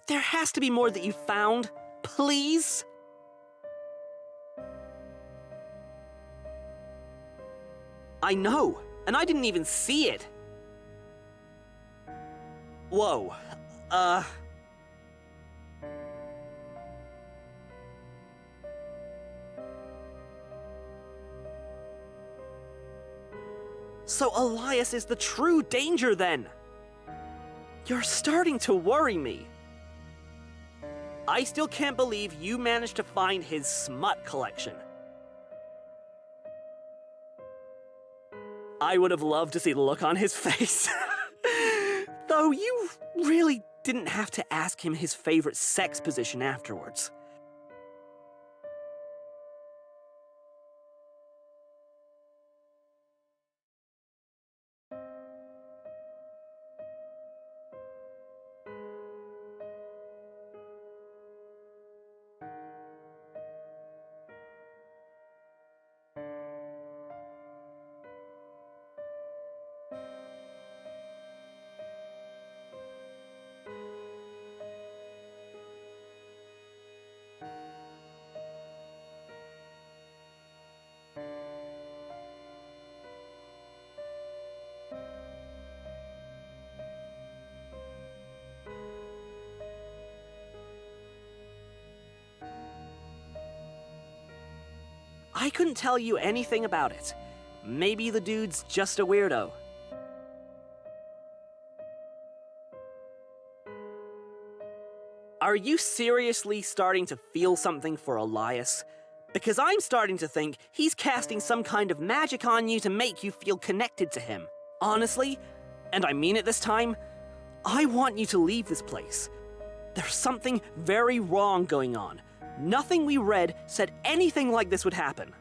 There has to be more that you found. Please? I know, and I didn't even see it. Whoa. So Elias is the true danger then. You're starting to worry me. I still can't believe you managed to find his smut collection. I would have loved to see the look on his face. Though you really didn't have to ask him his favorite sex position afterwards. I couldn't tell you anything about it. Maybe the dude's just a weirdo. Are you seriously starting to feel something for Elias? Because I'm starting to think he's casting some kind of magic on you to make you feel connected to him. Honestly, and I mean it this time, I want you to leave this place. There's something very wrong going on. Nothing we read said anything like this would happen.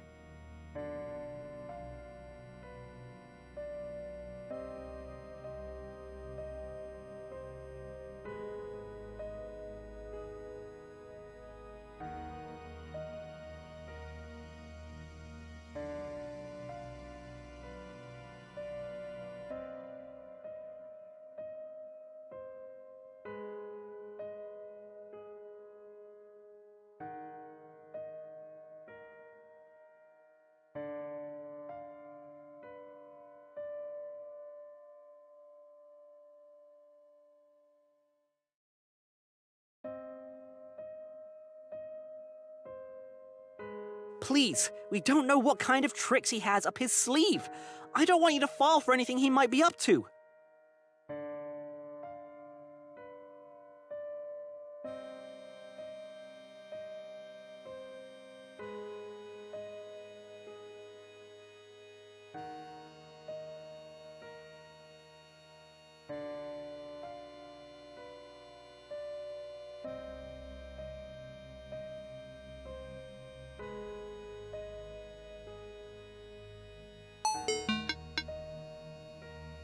Please, we don't know what kind of tricks he has up his sleeve. I don't want you to fall for anything he might be up to.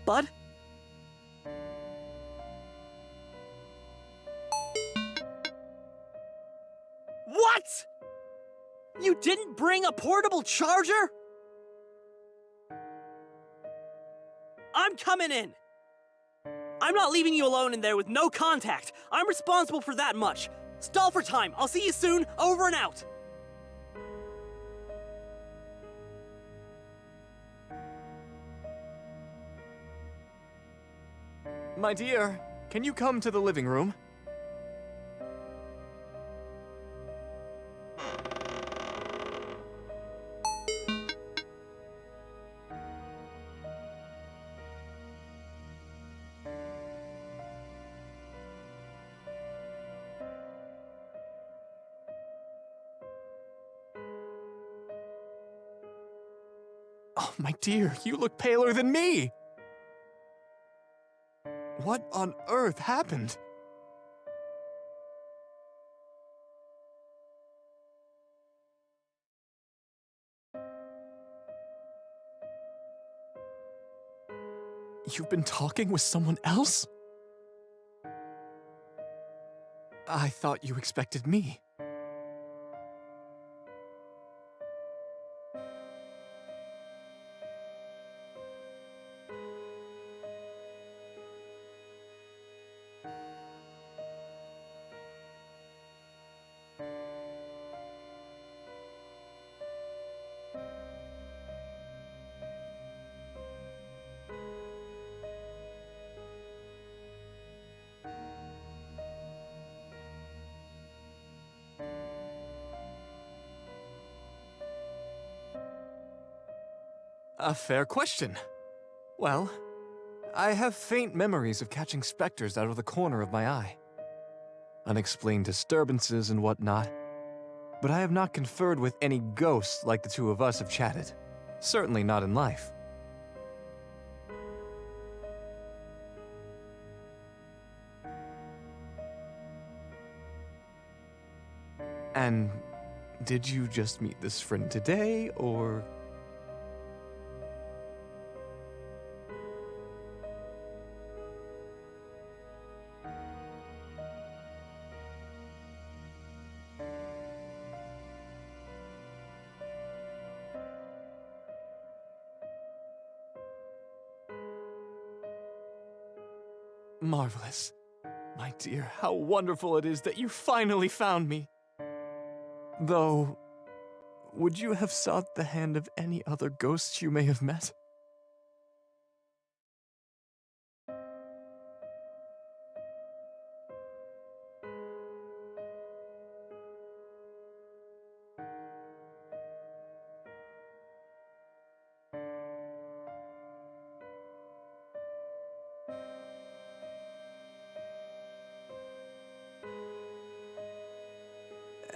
Bud? What? You didn't bring a portable charger? I'm coming in. I'm not leaving you alone in there with no contact. I'm responsible for that much. Stall for time. I'll see you soon. Over and out. My dear, can you come to the living room? Oh, my dear, you look paler than me! What on earth happened? You've been talking with someone else? I thought you expected me. A fair question. Well, I have faint memories of catching specters out of the corner of my eye. Unexplained disturbances and whatnot. But I have not conferred with any ghosts like the two of us have chatted. Certainly not in life. And did you just meet this friend today, or... Marvelous. My dear, how wonderful it is that you finally found me. Though, would you have sought the hand of any other ghosts you may have met?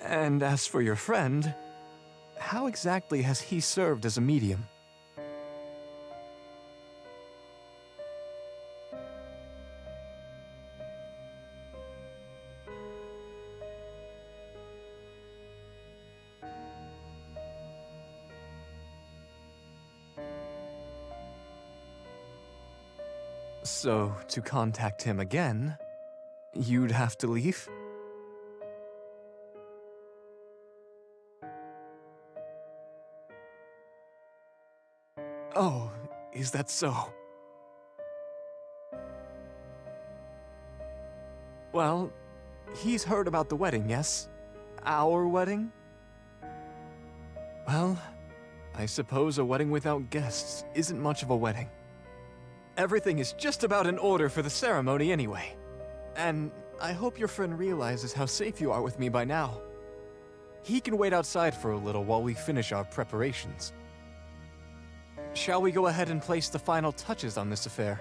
And as for your friend, how exactly has he served as a medium? So, to contact him again, you'd have to leave? Oh, is that so? Well, he's heard about the wedding, yes? Our wedding? Well, I suppose a wedding without guests isn't much of a wedding. Everything is just about in order for the ceremony anyway. And I hope your friend realizes how safe you are with me by now. He can wait outside for a little while we finish our preparations. Shall we go ahead and place the final touches on this affair?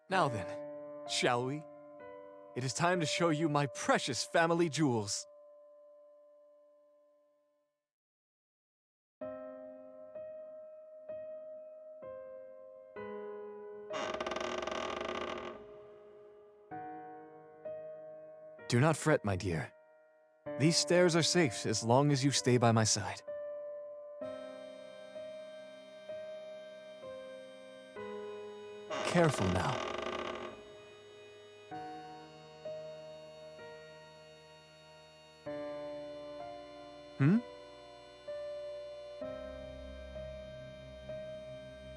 Now then, shall we? It is time to show you my precious family jewels. Do not fret, my dear. These stairs are safe as long as you stay by my side. Careful now.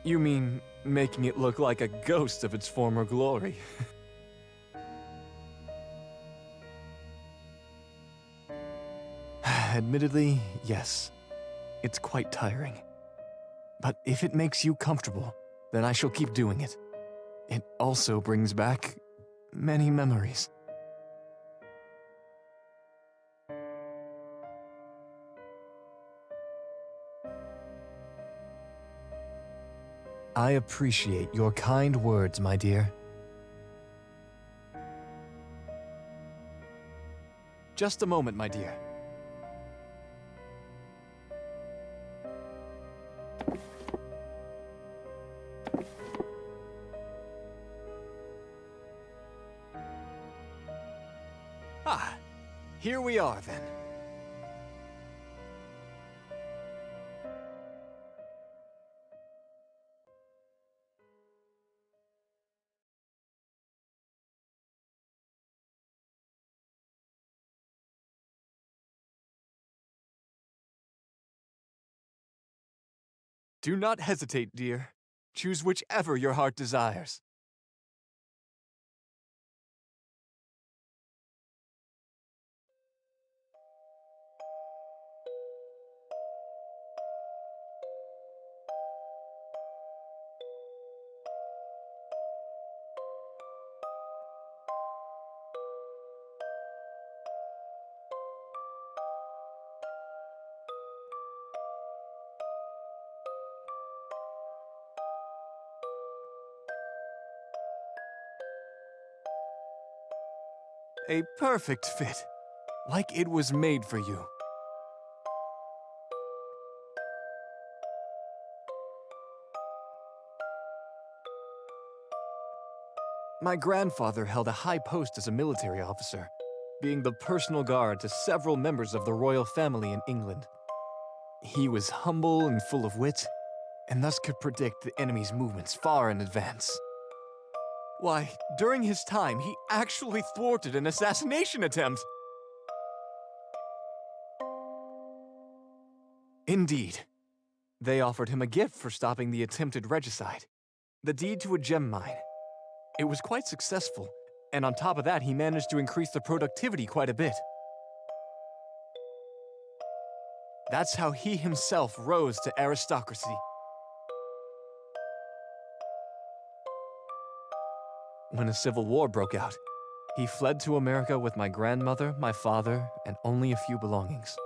You mean making it look like a ghost of its former glory? Admittedly, yes. It's quite tiring. But if it makes you comfortable, then I shall keep doing it. It also brings back many memories. I appreciate your kind words, my dear. Just a moment, my dear. Ah, here we are then. Do not hesitate, dear. Choose whichever your heart desires. A perfect fit. Like it was made for you. My grandfather held a high post as a military officer, being the personal guard to several members of the royal family in England. He was humble and full of wit, and thus could predict the enemy's movements far in advance. Why, during his time, he actually thwarted an assassination attempt! Indeed. They offered him a gift for stopping the attempted regicide, the deed to a gem mine. It was quite successful, and on top of that, he managed to increase the productivity quite a bit. That's how he himself rose to aristocracy. When a civil war broke out, he fled to America with my grandmother, my father, and only a few belongings.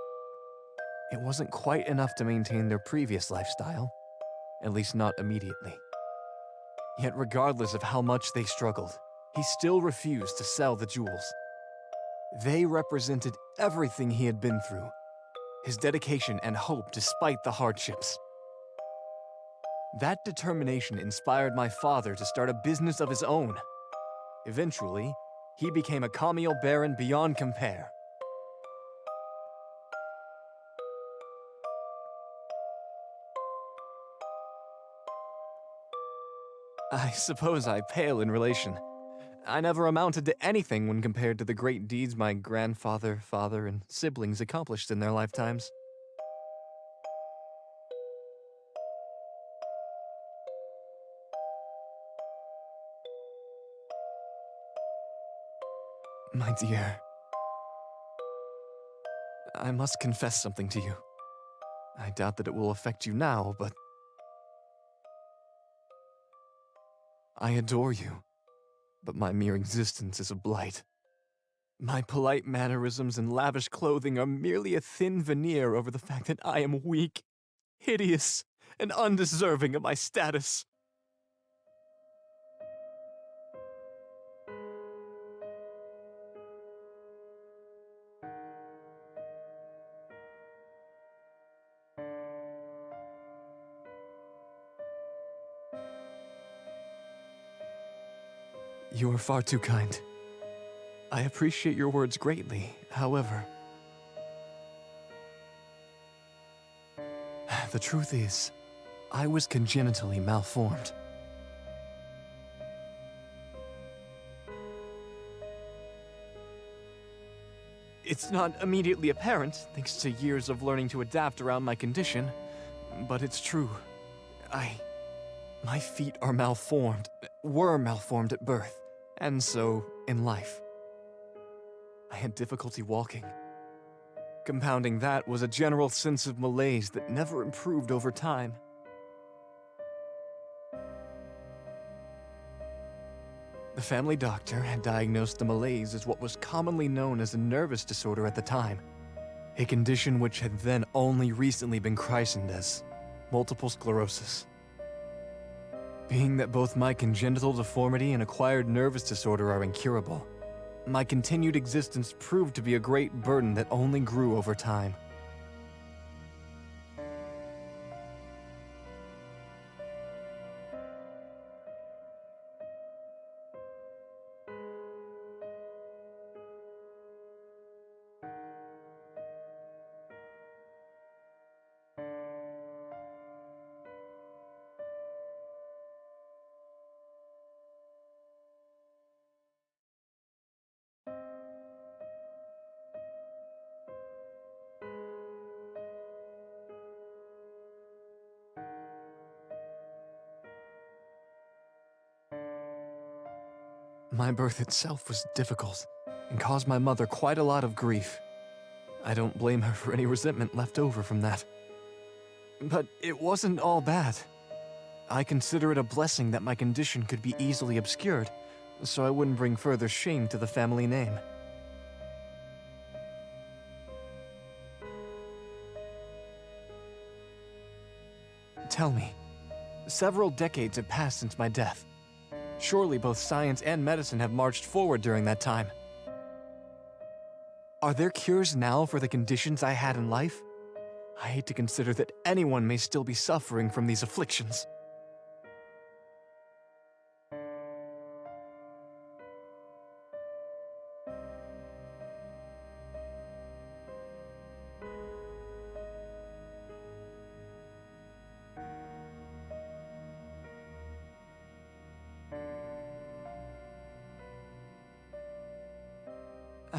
It wasn't quite enough to maintain their previous lifestyle, at least not immediately. Yet regardless of how much they struggled, he still refused to sell the jewels. They represented everything he had been through, his dedication and hope despite the hardships. That determination inspired my father to start a business of his own. Eventually, he became a cameo baron beyond compare. I suppose I pale in relation. I never amounted to anything when compared to the great deeds my grandfather, father, and siblings accomplished in their lifetimes. My dear, I must confess something to you. I doubt that it will affect you now, but I adore you, but my mere existence is a blight. My polite mannerisms and lavish clothing are merely a thin veneer over the fact that I am weak, hideous, and undeserving of my status. You are far too kind. I appreciate your words greatly, however. The truth is, I was congenitally malformed. It's not immediately apparent, thanks to years of learning to adapt around my condition, but it's true. My feet are malformed, were malformed at birth, and so in life. I had difficulty walking. Compounding that was a general sense of malaise that never improved over time. The family doctor had diagnosed the malaise as what was commonly known as a nervous disorder at the time, a condition which had then only recently been christened as multiple sclerosis. Being that both my congenital deformity and acquired nervous disorder are incurable, my continued existence proved to be a great burden that only grew over time. My birth itself was difficult and caused my mother quite a lot of grief. I don't blame her for any resentment left over from that. But it wasn't all bad. I consider it a blessing that my condition could be easily obscured, so I wouldn't bring further shame to the family name. Tell me, several decades have passed since my death. Surely both science and medicine have marched forward during that time. Are there cures now for the conditions I had in life? I hate to consider that anyone may still be suffering from these afflictions.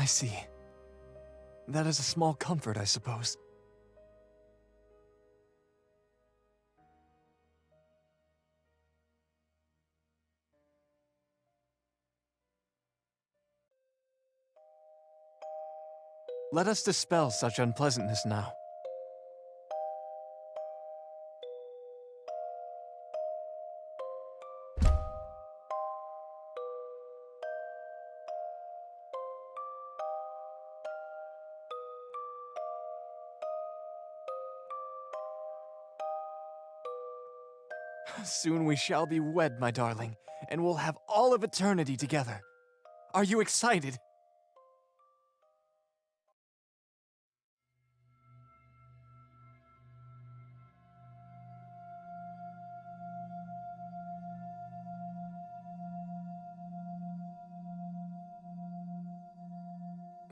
I see. That is a small comfort, I suppose. Let us dispel such unpleasantness now. Soon we shall be wed, my darling, and we'll have all of eternity together. Are you excited?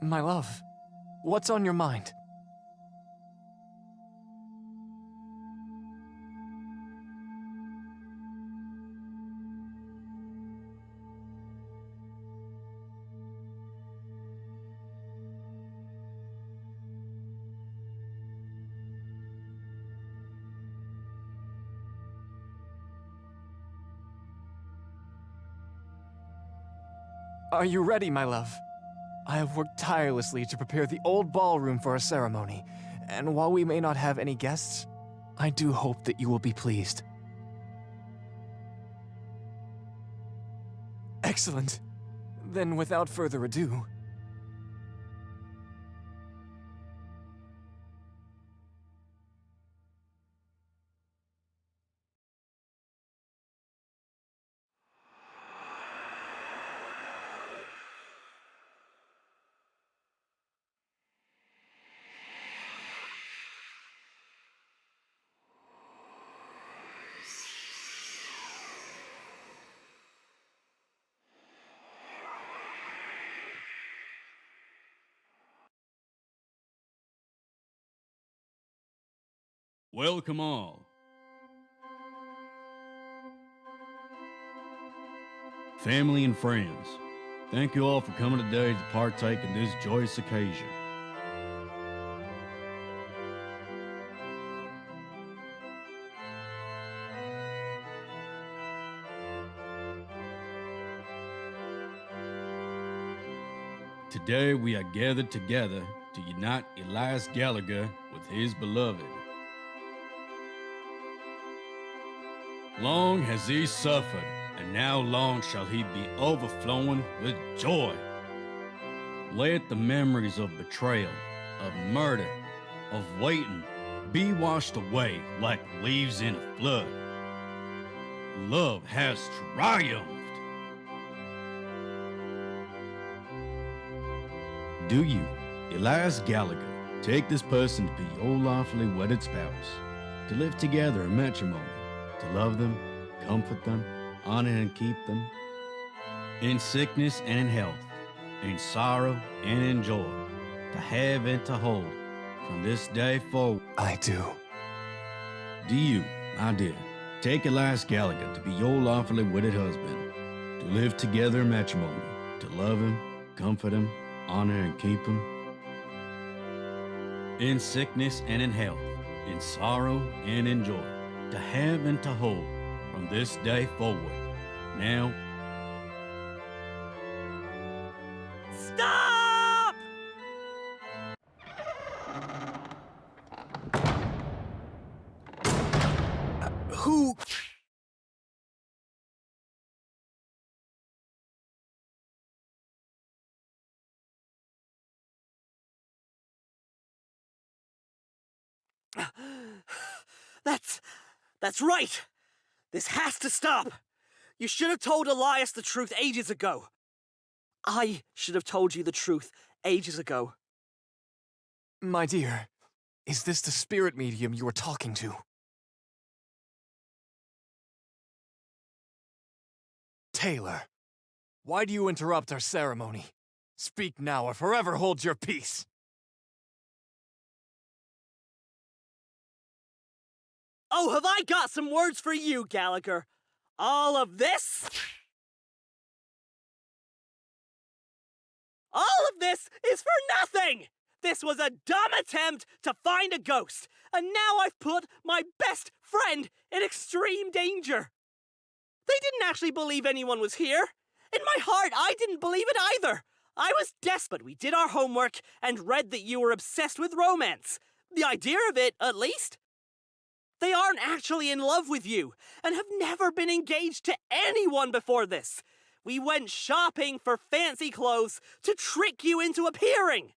My love, what's on your mind? Are you ready, my love? I have worked tirelessly to prepare the old ballroom for our ceremony, and while we may not have any guests, I do hope that you will be pleased. Excellent. Then without further ado, Welcome all. Family and friends, thank you all for coming today to partake in this joyous occasion. Today we are gathered together to unite Elias Gallagher with his beloved. Long has he suffered, and now long shall he be overflowing with joy. Let the memories of betrayal, of murder, of waiting be washed away like leaves in a flood. Love has triumphed. Do you, Elias Gallagher, take this person to be your lawfully wedded spouse, to live together in matrimony, to love them, comfort them, honor and keep them, in sickness and in health, in sorrow and in joy, to have and to hold, from this day forward? I do. Do you, my dear, take Elias Gallagher to be your lawfully wedded husband, to live together in matrimony, to love him, comfort him, honor and keep him, in sickness and in health, in sorrow and in joy, to have and to hold, from this day forward, now? Stop! Who? That's right. This has to stop. You should have told Elias the truth ages ago. I should have told you the truth ages ago. My dear, is this the spirit medium you were talking to? Taylor, why do you interrupt our ceremony? Speak now or forever hold your peace. Oh, have I got some words for you, Gallagher? All of this? All of this is for nothing! This was a dumb attempt to find a ghost, and now I've put my best friend in extreme danger. They didn't actually believe anyone was here. In my heart, I didn't believe it either. I was desperate. We did our homework and read that you were obsessed with romance. The idea of it, at least. They aren't actually in love with you, and have never been engaged to anyone before this. We went shopping for fancy clothes to trick you into appearing.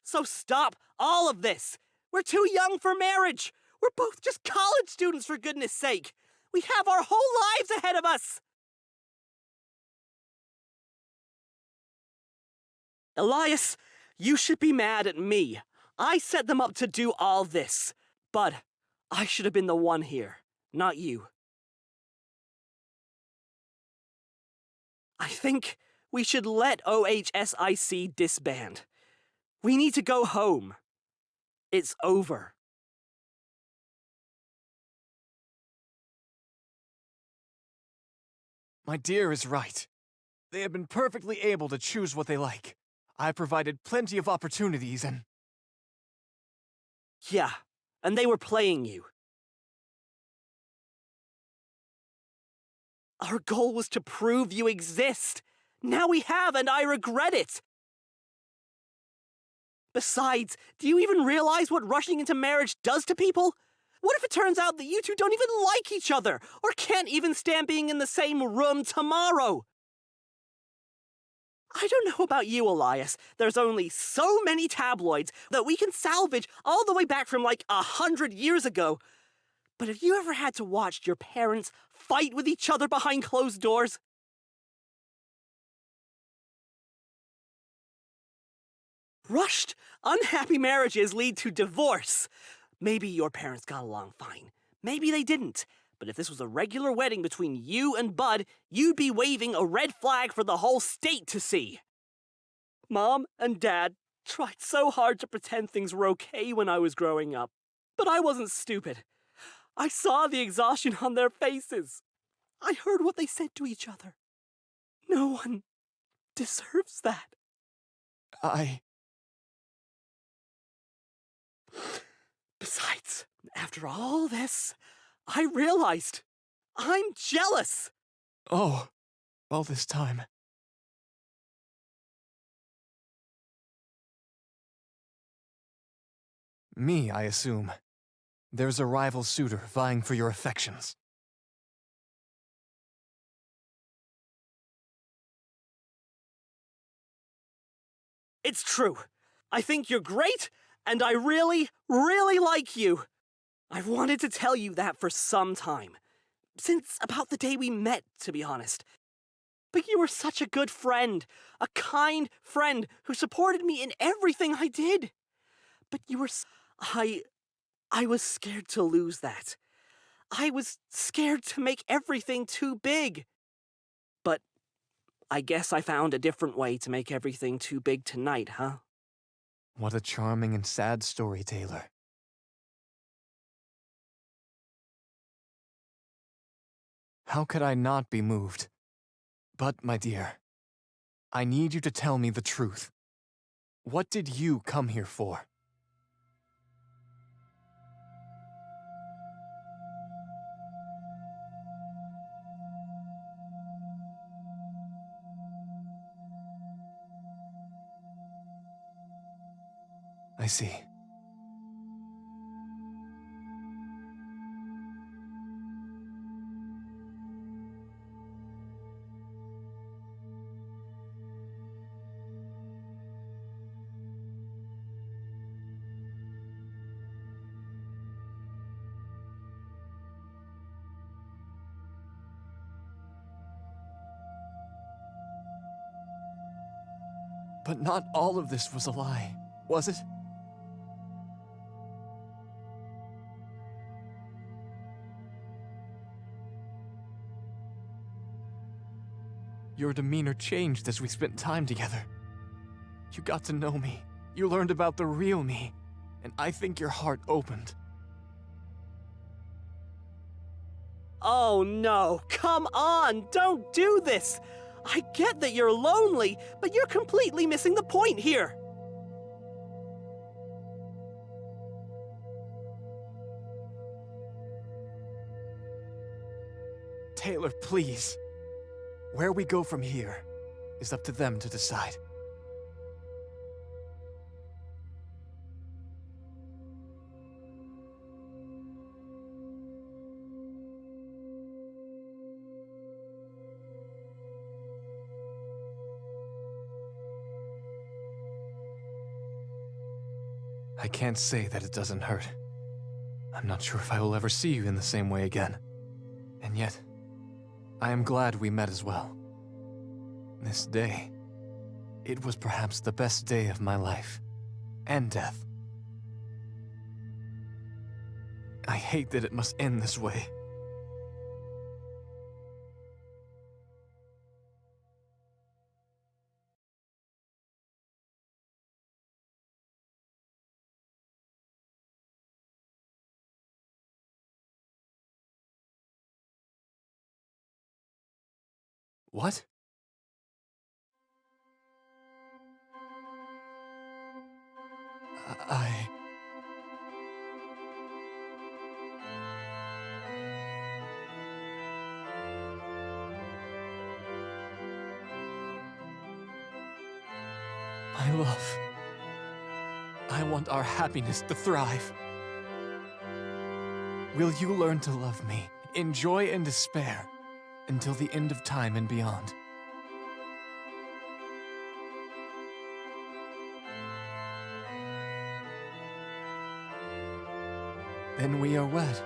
So stop all of this. We're too young for marriage. We're both just college students, for goodness sake. We have our whole lives ahead of us. Elias, you should be mad at me. I set them up to do all this. But I should have been the one here, not you. I think we should let OHSIC disband. We need to go home. It's over. My dear is right. They have been perfectly able to choose what they like. I provided plenty of opportunities and... Yeah, and they were playing you. Our goal was to prove you exist. Now we have, and I regret it. Besides, do you even realize what rushing into marriage does to people? What if it turns out that you two don't even like each other, or can't even stand being in the same room tomorrow? I don't know about you, Elias. There's only so many tabloids that we can salvage all the way back from like 100 years ago. But have you ever had to watch your parents fight with each other behind closed doors? Rushed, unhappy marriages lead to divorce. Maybe your parents got along fine. Maybe they didn't. But if this was a regular wedding between you and Bud, you'd be waving a red flag for the whole state to see. Mom and Dad tried so hard to pretend things were okay when I was growing up. But I wasn't stupid. I saw the exhaustion on their faces. I heard what they said to each other. No one deserves that. Besides, after all this, I realized I'm jealous. Oh, all this time. Me, I assume. There's a rival suitor vying for your affections. It's true. I think you're great, and I really, really like you. I've wanted to tell you that for some time. Since about the day we met, to be honest. But you were such a good friend, a kind friend who supported me in everything I did. But you were I was scared to lose that. I was scared to make everything too big. But I guess I found a different way to make everything too big tonight, huh? What a charming and sad story, Taylor. How could I not be moved? But, my dear, I need you to tell me the truth. What did you come here for? I see. But not all of this was a lie, was it? Your demeanor changed as we spent time together. You got to know me. You learned about the real me. And I think your heart opened. Oh no, come on, don't do this! I get that you're lonely, but you're completely missing the point here. Taylor, please. Where we go from here is up to them to decide. I can't say that it doesn't hurt. I'm not sure if I will ever see you in the same way again. And yet, I am glad we met as well. This day, it was perhaps the best day of my life, and death. I hate that it must end this way. What? I... My love. I want our happiness to thrive. Will you learn to love me, in joy and despair, until the end of time and beyond? Then we are wed.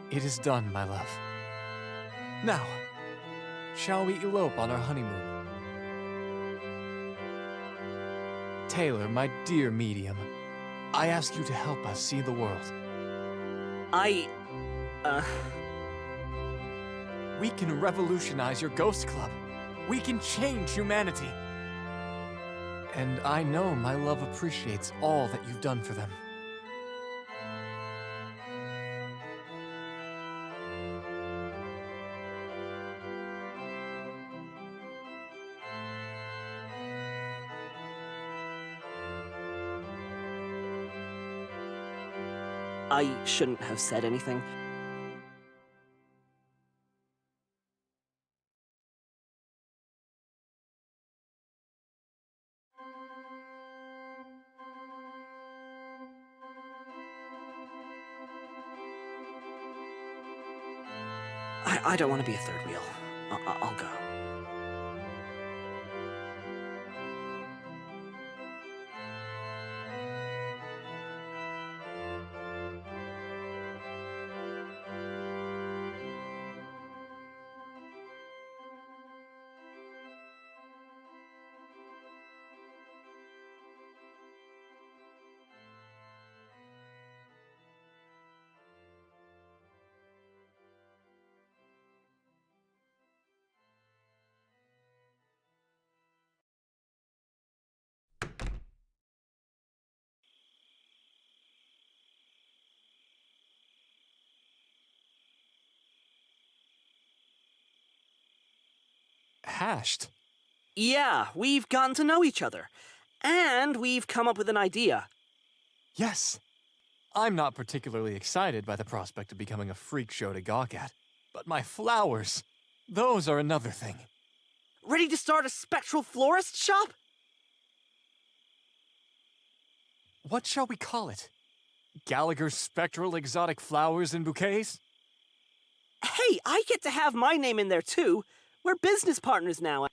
It is done, my love. Now, shall we elope on our honeymoon? Taylor, my dear medium, I ask you to help us see the world. We can revolutionize your ghost club. We can change humanity. And I know my love appreciates all that you've done for them. I shouldn't have said anything. I don't want to be a third wheel. I'll go. Hashed? Yeah, we've gotten to know each other. And we've come up with an idea. Yes. I'm not particularly excited by the prospect of becoming a freak show to gawk at. But my flowers, those are another thing. Ready to start a spectral florist shop? What shall we call it? Gallagher's Spectral Exotic Flowers and Bouquets? Hey, I get to have my name in there too. We're business partners now.